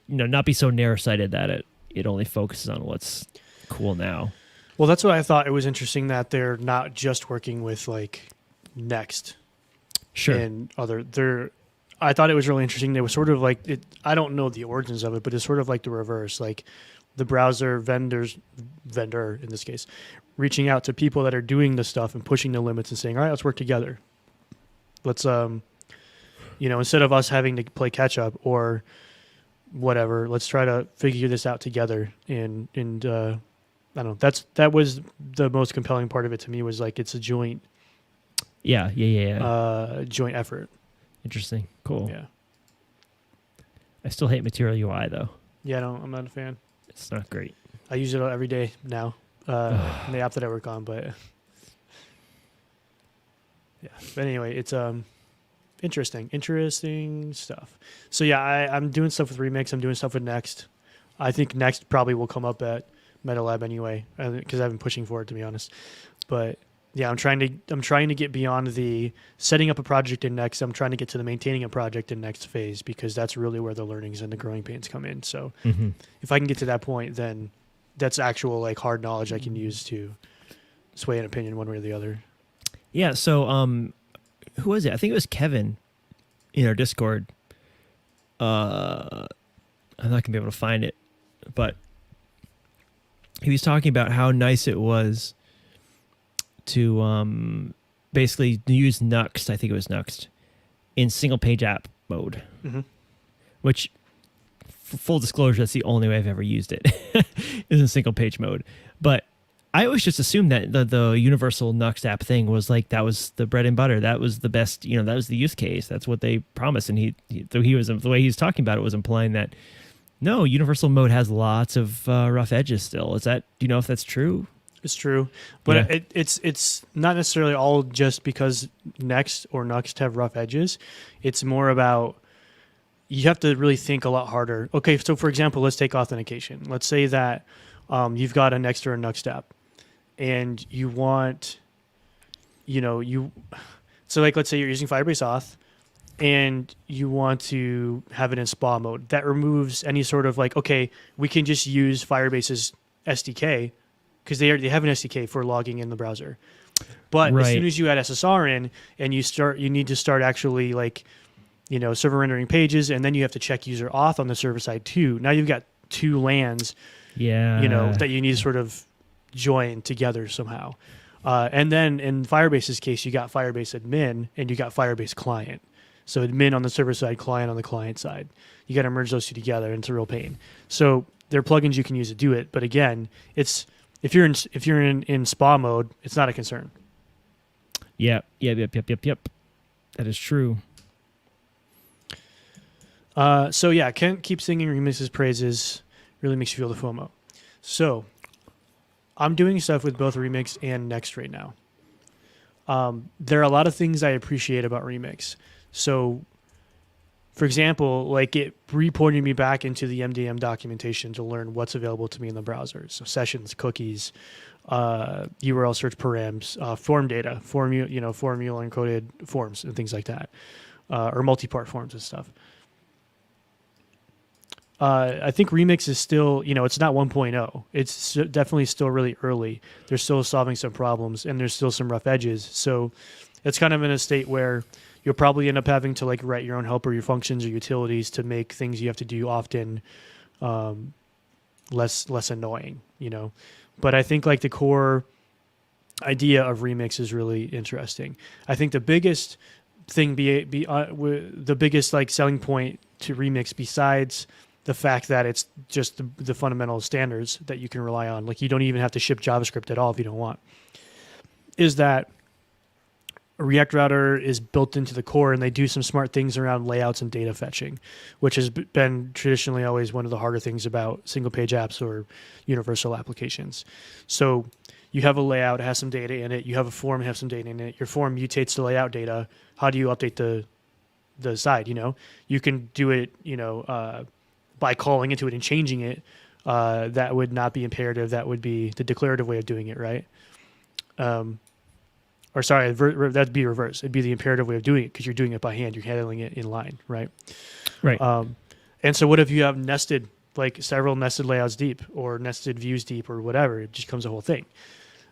not be so narrow sighted that it only focuses on what's cool now. Well, that's what I thought. It was interesting that they're not just working with like Next Sure. and I thought it was really interesting. They were sort of like it. I don't know the origins of it, but it's sort of like the reverse. Like the browser vendor in this case, reaching out to people that are doing the stuff and pushing the limits and saying, "All right, let's work together. Let's instead of us having to play catch up or whatever, let's try to figure this out together." And I don't know. That was the most compelling part of it to me, was like it's a joint Yeah. joint effort. Interesting. Cool. Yeah. I still hate Material UI though. Yeah, no, I'm not a fan. It's not great. I use it every day now. In the app that I work on, but yeah. But anyway, it's interesting stuff. So yeah, I'm doing stuff with Remix. I'm doing stuff with Next. I think Next probably will come up at MetaLab anyway, because I've been pushing for it, to be honest. But yeah, I'm trying to get beyond the setting up a project in Next. I'm trying to get to the maintaining a project in Next phase, because that's really where the learnings and the growing pains come in. So if I can get to that point, then that's actual like hard knowledge I can use to sway an opinion one way or the other. Yeah. So who was it? I think it was Kevin in our Discord. I'm not gonna be able to find it, but he was talking about how nice it was to basically use Nuxt. I think it was Nuxt in single page app mode, which, for full disclosure, that's the only way I've ever used it is in single page mode. But I always just assumed that the universal Nuxt app thing was like, that was the bread and butter. That was the best, that was the use case. That's what they promised. And the way he was talking about it was implying that no, universal mode has lots of rough edges still. Do you know if that's true? It's true, but Yeah. it's not necessarily all just because Next or Nuxt have rough edges. It's more about, you have to really think a lot harder. Okay, so for example, let's take authentication. Let's say that you've got a Next or a Nuxt app, and you want, so like let's say you're using Firebase Auth, and you want to have it in SPA mode. That removes any sort of like, okay, we can just use Firebase's SDK, because they have an SDK for logging in the browser. But as soon as you add SSR in and you need to start actually like, server rendering pages, and then you have to check user auth on the server side too. Now you've got two LANs, that you need to sort of join together somehow. And then in Firebase's case, you got Firebase admin and you got Firebase client. So admin on the server side, client on the client side. You got to merge those two together, and it's a real pain. So there are plugins you can use to do it, but again, it's if you're in SPA mode, it's not a concern. Yep. That is true. So yeah, Kent keeps singing Remix's praises. Really makes you feel the FOMO. So I'm doing stuff with both Remix and Next right now. There are a lot of things I appreciate about Remix. So, for example, like it reported me back into the MDM documentation to learn what's available to me in the browser. So sessions, cookies, URL search params, form data, formula encoded forms and things like that, or multi-part forms and stuff. I think Remix is still, it's not 1.0. It's definitely still really early. They're still solving some problems, and there's still some rough edges. So it's kind of in a state where you'll probably end up having to like write your own helper, your functions or utilities to make things you have to do often less annoying, But I think like the core idea of Remix is really interesting. I think the biggest thing the biggest like selling point to Remix, besides the fact that it's just the fundamental standards that you can rely on, like you don't even have to ship JavaScript at all if you don't want, is that a React router is built into the core, and they do some smart things around layouts and data fetching, which has been traditionally always one of the harder things about single page apps or universal applications. So you have a layout, it has some data in it. You have a form, it has some data in it. Your form mutates the layout data. How do you update the side? You can do it, by calling into it and changing it. That would not be imperative. That would be the declarative way of doing it, right? Or sorry, that'd be reverse. It'd be the imperative way of doing it because you're doing it by hand. You're handling it in line, right? Right. And so what if you have nested, like several nested layouts deep or nested views deep or whatever? It just becomes a whole thing.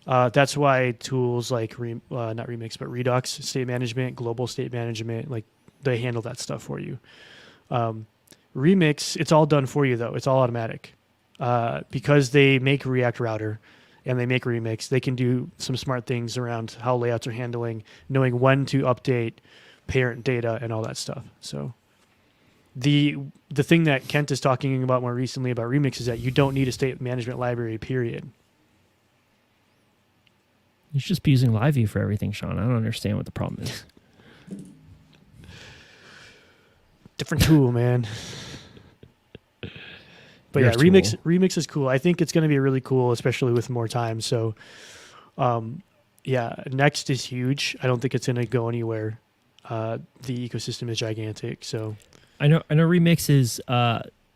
That's why tools like, not Remix, but Redux, state management, global state management, like they handle that stuff for you. Remix, it's all done for you though. It's all automatic. Because they make React Router and they make Remix, they can do some smart things around how layouts are handling, knowing when to update parent data and all that stuff. So the thing that Kent is talking about more recently about Remix is that you don't need a state management library, period. You should just be using LiveView for everything, Sean. I don't understand what the problem is. Different tool, man. But Your yeah, tool. Remix is cool. I think it's going to be really cool, especially with more time. So, yeah, Next is huge. I don't think it's going to go anywhere. The ecosystem is gigantic. So, I know Remix is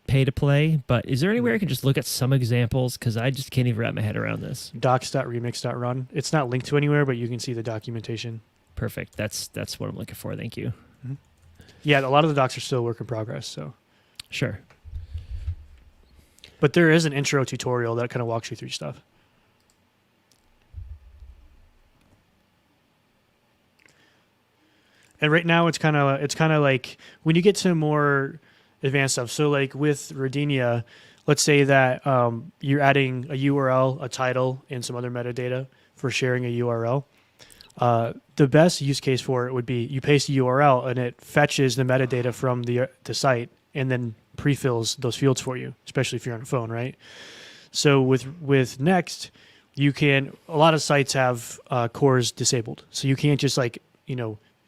pay to play, but is there any way I can just look at some examples? Because I just can't even wrap my head around this. docs.remix.run. It's not linked to anywhere, but you can see the documentation. Perfect. That's what I'm looking for. Thank you. Mm-hmm. Yeah, a lot of the docs are still a work in progress. So, sure. but there is an intro tutorial that kind of walks you through stuff. And right now it's kind of like when you get to more advanced stuff. So like with Rodinia, let's say that you're adding a URL, a title, and some other metadata for sharing a URL. The best use case for it would be you paste a URL and it fetches the metadata from the site and then pre-fills those fields for you, especially if you're on a phone, right? So with Next, a lot of sites have cores disabled. So you can't just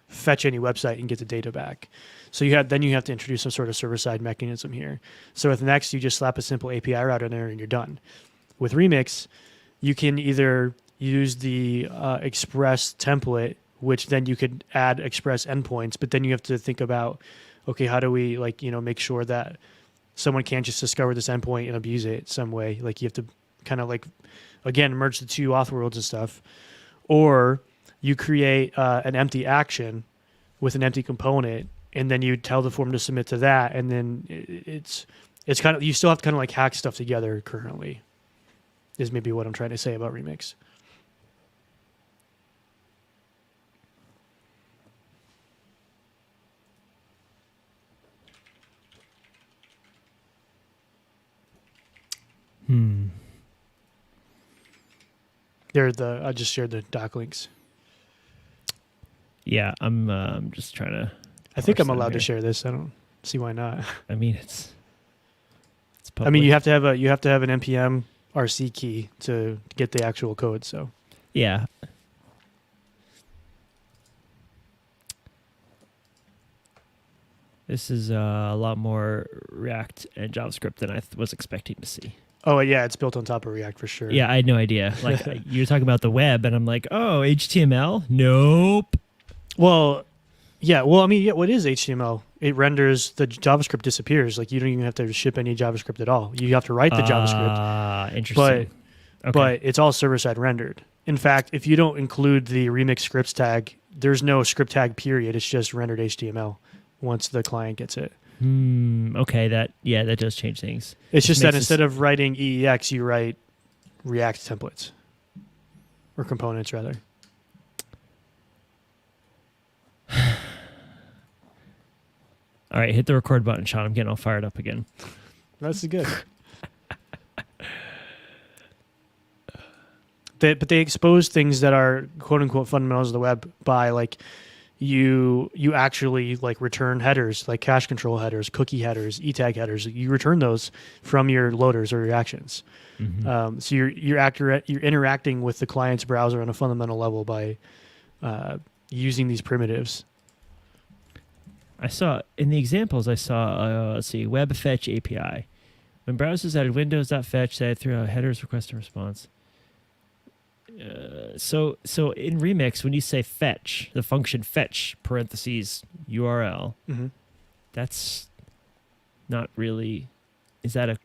fetch any website and get the data back. So you have to introduce some sort of server-side mechanism here. So with Next, you just slap a simple API route in there and you're done. With Remix, you can either use the Express template, which then you could add Express endpoints, but then you have to think about, okay, how do we make sure that someone can't just discover this endpoint and abuse it some way? Like you have to kind of again, merge the two auth worlds and stuff. Or you create an empty action with an empty component, and then you tell the form to submit to that, and then it's kind of, you still have to kind of hack stuff together currently, is maybe what I'm trying to say about Remix. I just shared the doc links. Yeah, I'm just trying to. I think I'm parse them allowed to here. share this. I don't see why not. I mean, it's public. I mean, you have to have an npm RC key to get the actual code. So Yeah. This is a lot more React and JavaScript than I was expecting to see. oh yeah, it's built on top of React for sure. Yeah, I had no idea. Like you're talking about the web, and I'm like, oh, HTML? Nope. Well, yeah. Well, I mean, yeah. What is HTML? It renders, the JavaScript disappears. Like you don't even have to ship any JavaScript at all. You have to write the JavaScript. Interesting. But it's all server-side rendered. In fact, if you don't include the Remix scripts tag, there's no script tag period. It's just rendered HTML once the client gets it. Okay, that does change things. It's just that makes instead of writing EEX, you write React templates or components rather. All right, hit the record button, Sean. I'm getting all fired up again. That's good. But they expose things that are quote unquote fundamentals of the web by you actually return headers, like cache control headers, cookie headers, etag headers. You return those from your loaders or your actions. Mm-hmm. So you're interacting with the client's browser on a fundamental level by using these primitives. I saw in the examples. I saw let's see, web fetch API. When browsers added windows.fetch, they threw out headers, request and response. So in Remix, when you say fetch, the function fetch parentheses URL, Mm-hmm. that's not really. Is that a?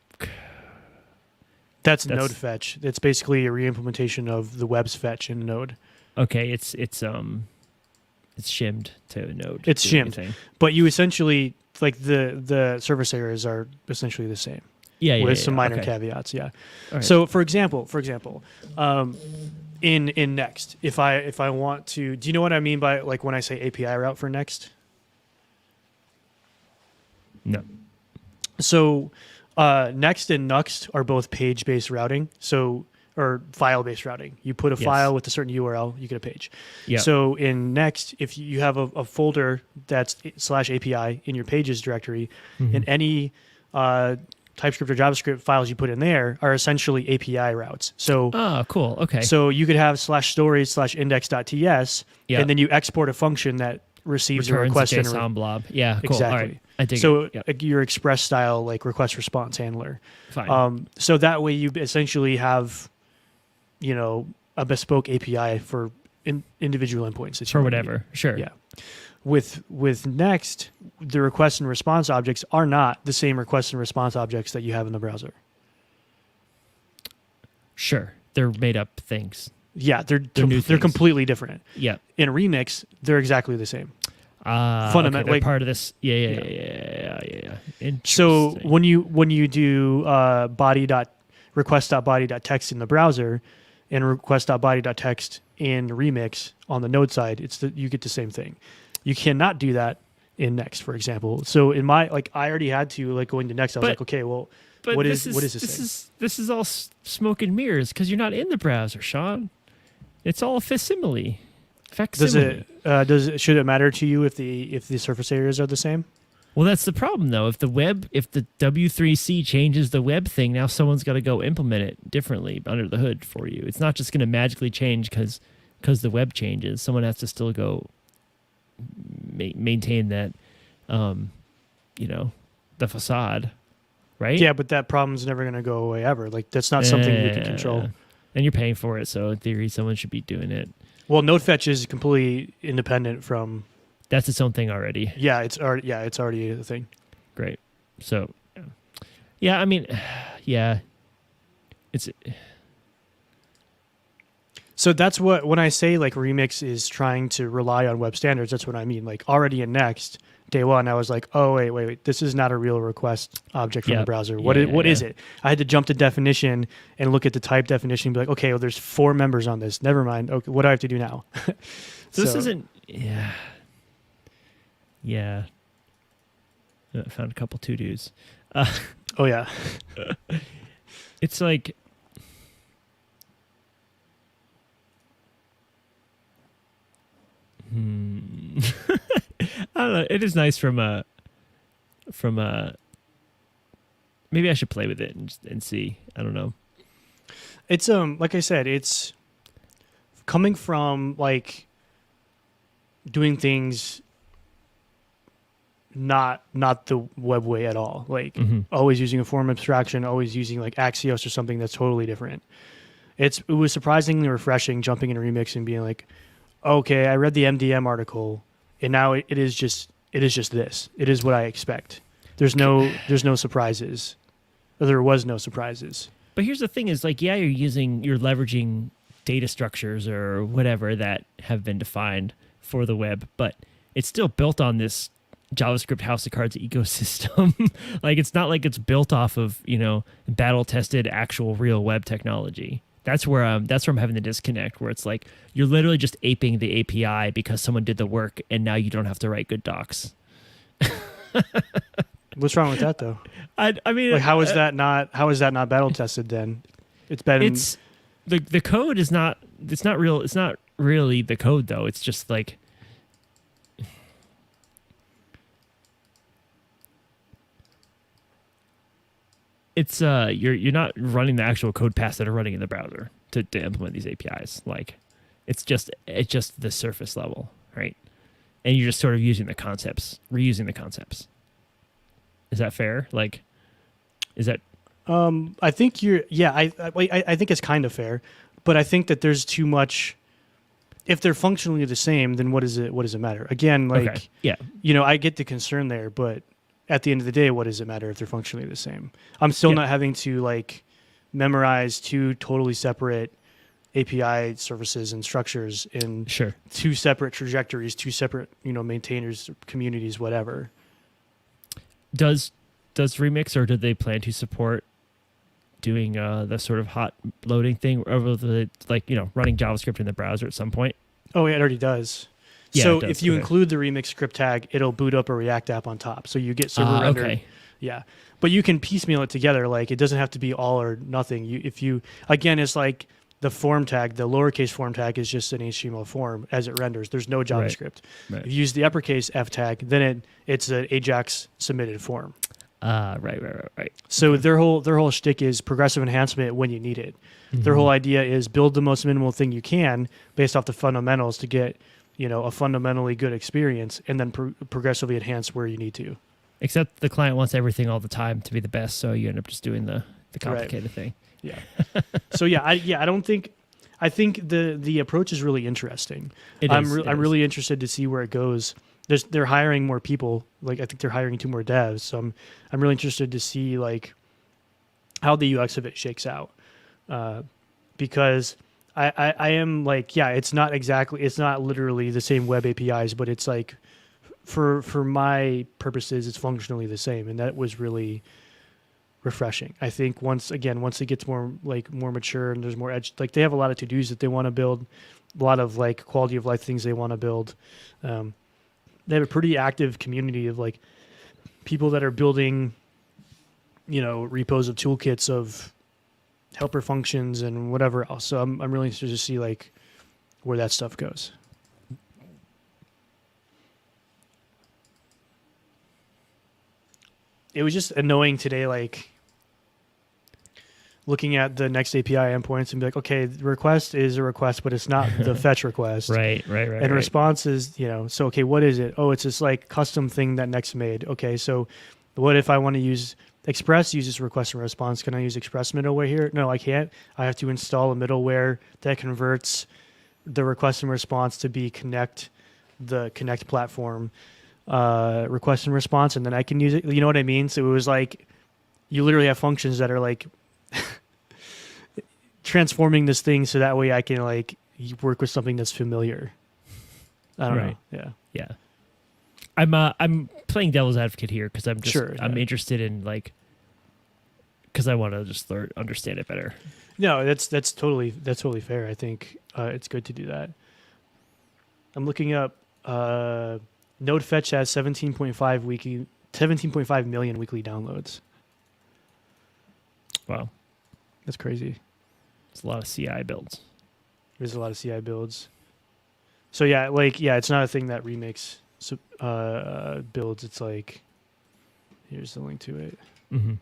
That's That's- Node fetch. It's basically a reimplementation of the web's fetch in Node. Okay, it's shimmed to Node. It's do shimmed. anything. But you essentially like the surface areas are essentially the same Yeah, with some minor okay. caveats. Yeah. All right. So for example, in Next, if I want to, do you know what I mean by like when I say API route for Next? No. So Next and Nuxt are both page-based routing. So or file-based routing. You put a Yes. file with a certain URL, you get a page. Yeah. So in Next, if you have a folder that's /API in your pages directory, Mhm. and any TypeScript or JavaScript files you put in there are essentially API routes. So Oh, cool. Okay. so you could have /stories/index.ts, Yeah. and then you export a function that receives a Returns request a and JSON blob. Yeah. Cool. All Exactly. right. I dig so it. Yeah. your express style like request response handler. Fine. So that way you essentially have, a bespoke API for individual endpoints that you For might need. whatever. Sure. Yeah. With Next, the request and response objects are not the same request and response objects that you have in the browser. Sure. They're made up things. Yeah, they're new things. completely different. Yeah. In Remix, they're exactly the same. Fundamental. like- Part of this. Yeah. So Interesting. when you do request.body.text in the browser and request.body.text in Remix on the Node side, you get the same thing. You cannot do that in Next, for example. So in my I already had to going to Next. I was But- like, okay, well, But what this is this thing? This is all smoke and mirrors because you're not in the browser, Sean. It's all facsimile. Facsimile. Should it matter to you if the surface areas are the same? Well, that's the problem though. If the W3C changes the web thing, now someone's got to go implement it differently under the hood for you. It's not just going to magically change because the web changes. Someone has to still go maintain that, the facade, right? Yeah, but that problem's never going to go away ever. Like that's not something we can control. And you're paying for it, so in theory, someone should be doing it. Well, Node fetch is completely independent from. That's its own thing already. Yeah, it's already a thing. Great. So, yeah, I mean, yeah, it's So that's when I say Remix is trying to rely on web standards, that's what I mean. Like already in Next, day one, I was like, oh, wait, this is not a real request object from Yeah. the browser. Yeah, What is yeah. it? I had to jump to definition and look at the type definition and be like, okay, well, there's 4 members on this. Never mind. Okay, what do I have to do now? So this isn't. Yeah. Yeah. I found a couple to dos. Oh, yeah. It's like. I don't know. It is nice from a. Maybe I should play with it and see. I don't know. It's like I said, it's coming from doing things not the web way at all. Mhm. Always using a form abstraction, always using Axios or something that's totally different. It was surprisingly refreshing jumping in Remix and being like, okay, I read the MDM article and now it is just this. It is what I expect. There's no surprises. Or there was no surprises. But here's the thing: is you're leveraging data structures or whatever that have been defined for the web, but it's still built on this JavaScript House of Cards ecosystem. It's not like it's built off of battle tested actual real web technology. That's where I'm having the disconnect, where it's like you're literally just aping the API because someone did the work, and now you don't have to write good docs. What's wrong with that though? I mean, How is that not battle tested then? It's been It's the code is not. It's not real. It's not really the code though. It's just it's you're not running the actual code paths that are running in the browser to implement these APIs. It's just the surface level, right? And you're just sort of using the concepts, reusing the concepts. Is that fair? Like, is that I think I think it's kind of fair, but I think that there's too much. If they're functionally the same, then what does it matter? Again, like, okay? Yeah, I get the concern there, but at the end of the day, what does it matter if they're functionally the same? I'm still Yeah. not having to like memorize two totally separate API services and structures in sure. two separate trajectories, two separate, maintainers, communities, whatever. Does Remix, or did they plan to support doing the sort of hot loading thing over the, like, running JavaScript in the browser at some point? Oh, yeah, it already does. Yeah, So it does. if you Okay. include the Remix script tag, it'll boot up a React app on top. So you get server rendered. Okay. Yeah. But you can piecemeal it together. Like, it doesn't have to be all or nothing. Again, it's like the form tag, the lowercase form tag is just an HTML form as it renders. There's no JavaScript. Right. If you use the uppercase F tag, then it's an Ajax submitted form. Right. So their whole shtick is progressive enhancement when you need it. Their whole idea is build the most minimal thing you can based off the fundamentals to get, a fundamentally good experience, and then progressively enhance where you need to. Except the client wants everything all the time to be the best, so you end up just doing the complicated thing. Yeah. So I think the approach is really interesting. I'm really interested to see where it goes. They're hiring more people. Like, I think they're hiring 2 more devs. So I'm really interested to see like how the UX of it shakes out. Because I am like, yeah, it's not literally the same web APIs, but it's like for my purposes, it's functionally the same. And that was really refreshing. I think once it gets more mature and there's more edge, like they have a lot of to-dos that they want to build, a lot of like quality of life things they want to build. They have a pretty active community of like people that are building, repos of toolkits of helper functions and whatever else. So I'm really interested to see like where that stuff goes. It was just annoying today, like looking at the next API endpoints and be like, okay, the request is a request, but it's not the fetch request. Right. And response is, so, okay, what is it? Oh, it's this like custom thing that Next made. Okay, so what if I want to use Express, uses request and response? Can I use Express middleware here? No, I can't. I have to install a middleware that converts the request and response to be the Connect platform request and response, and then I can use it. You know what I mean? So it was like you literally have functions that are like transforming this thing so that way I can like work with something that's familiar. I don't know. Yeah. I'm playing devil's advocate here because I'm just Sure, I'm yeah. interested in like because I want to just understand it better. No, that's totally fair. I think it's good to do that. I'm looking up Node Fetch has 17.5 million weekly downloads. Wow, That's crazy. it's a lot of CI builds. There's a lot of CI builds. So it's not a thing that Remix builds. It's like, here's the link to it. Mm-hmm.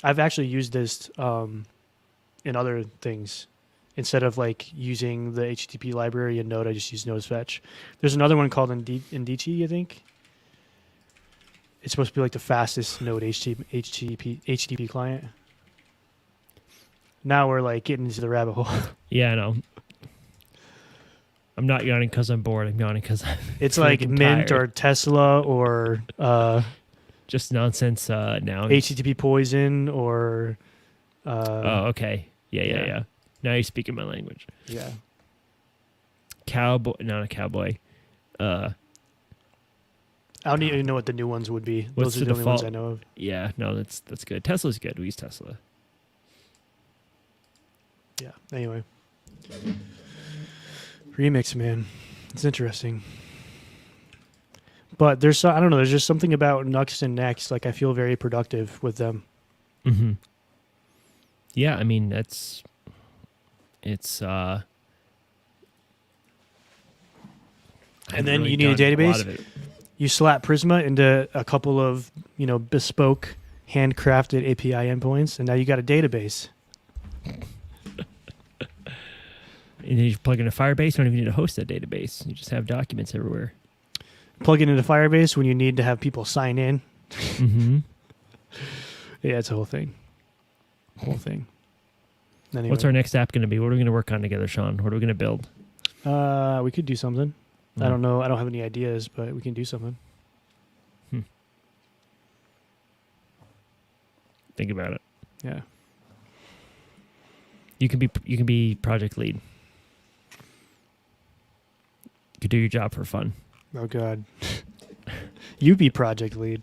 I've actually used this in other things. Instead of like using the HTTP library in Node, I just use Node Fetch. There's another one called Indici, I think. It's supposed to be like the fastest Node HTTP client. Now we're like getting into the rabbit hole. Yeah, I know. I'm not yawning because I'm bored. I'm yawning because I'm It's like freaking Mint tired. or Tesla or Just nonsense now. HTTP Poison or Oh, okay. yeah. Yeah. Now you're speaking my language. yeah. Cowboy, not a cowboy. I don't even know what the new ones would be. What's Those are the the only ones I default? know of. Yeah, no, that's good. Tesla's good. We use Tesla. Yeah. Anyway. Remix, man. It's interesting. But there's I don't know, there's just something about Nuxt and Next, like I feel very productive with them. Mm-hmm. Yeah, I mean it's And I've then really you need a done lot database? of it. You slap Prisma into a couple of, bespoke, handcrafted API endpoints, and now you got a database. And then you plug into Firebase. You don't even need to host that database. You just have documents everywhere. Plug it into Firebase when you need to have people sign in. Mm-hmm. Yeah, it's a whole thing. Whole thing. Anyway. What's our next app going to be? What are we going to work on together, Sean? What are we going to build? We could do something. I don't know. I don't have any ideas, but we can do something. Think about it. Yeah. You can be project lead. You could do your job for fun. Oh God. You be project lead.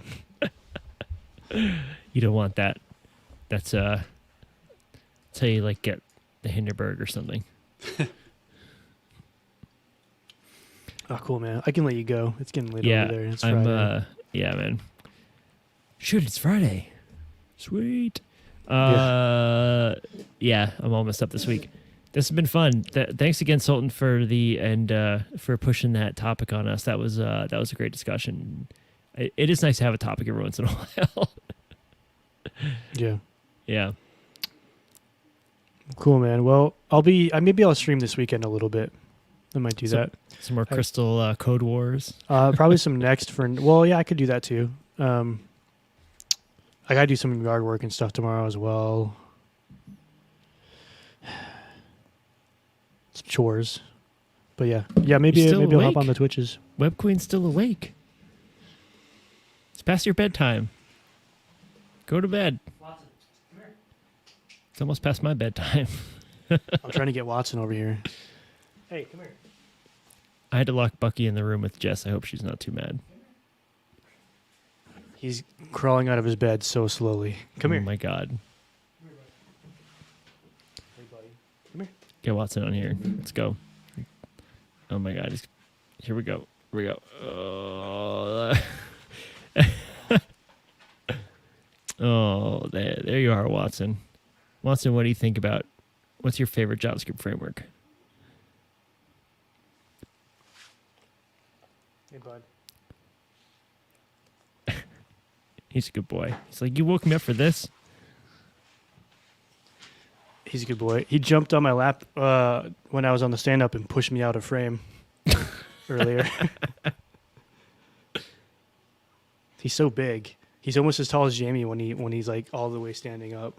You don't want that. That's how you like get the Hindenburg or something. Oh, cool, man. I can let you go. It's getting late Yeah, over there. It's Friday. Yeah, man. Shoot, it's Friday. Sweet. Yeah, I'm almost up this week. This has been fun. Thanks again, Sultan, for for pushing that topic on us. That was a great discussion. It is nice to have a topic every once in a while. Yeah. Yeah. Cool, man. Well, maybe I'll stream this weekend a little bit. I might do that. Some more Crystal Code Wars. Probably some next for. Well, yeah, I could do that too. I gotta do some yard work and stuff tomorrow as well. Some chores, but yeah, maybe I'll hop awake? on the Twitches. Web Queen's still awake. It's past your bedtime. Go to bed. Watson, come here. It's almost past my bedtime. I'm trying to get Watson over here. Hey, come here. I had to lock Bucky in the room with Jess. I hope she's not too mad. He's crawling out of his bed so slowly. Come here. Oh my God. Hey, buddy. Come here. Get Watson on here. Let's go. Oh my God. Here we go. Here we go. Oh, there you are, Watson. Watson, what do you think about, what's your favorite JavaScript framework? Hey, bud. He's a good boy. He's like, you woke me up for this? He's a good boy. He jumped on my lap when I was on the stand-up and pushed me out of frame earlier. He's so big. He's almost as tall as Jamie when he's like all the way standing up.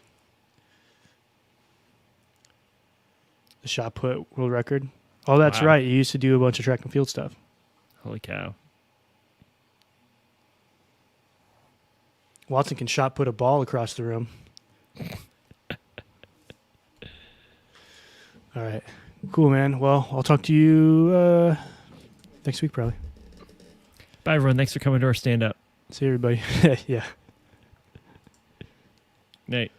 The shot put world record. Oh, that's Wow. right. You used to do a bunch of track and field stuff. Holy cow. Watson can shot put a ball across the room. All right. Cool, man. Well, I'll talk to you next week, probably. Bye, everyone. Thanks for coming to our stand-up. See you, everybody. Yeah. Night.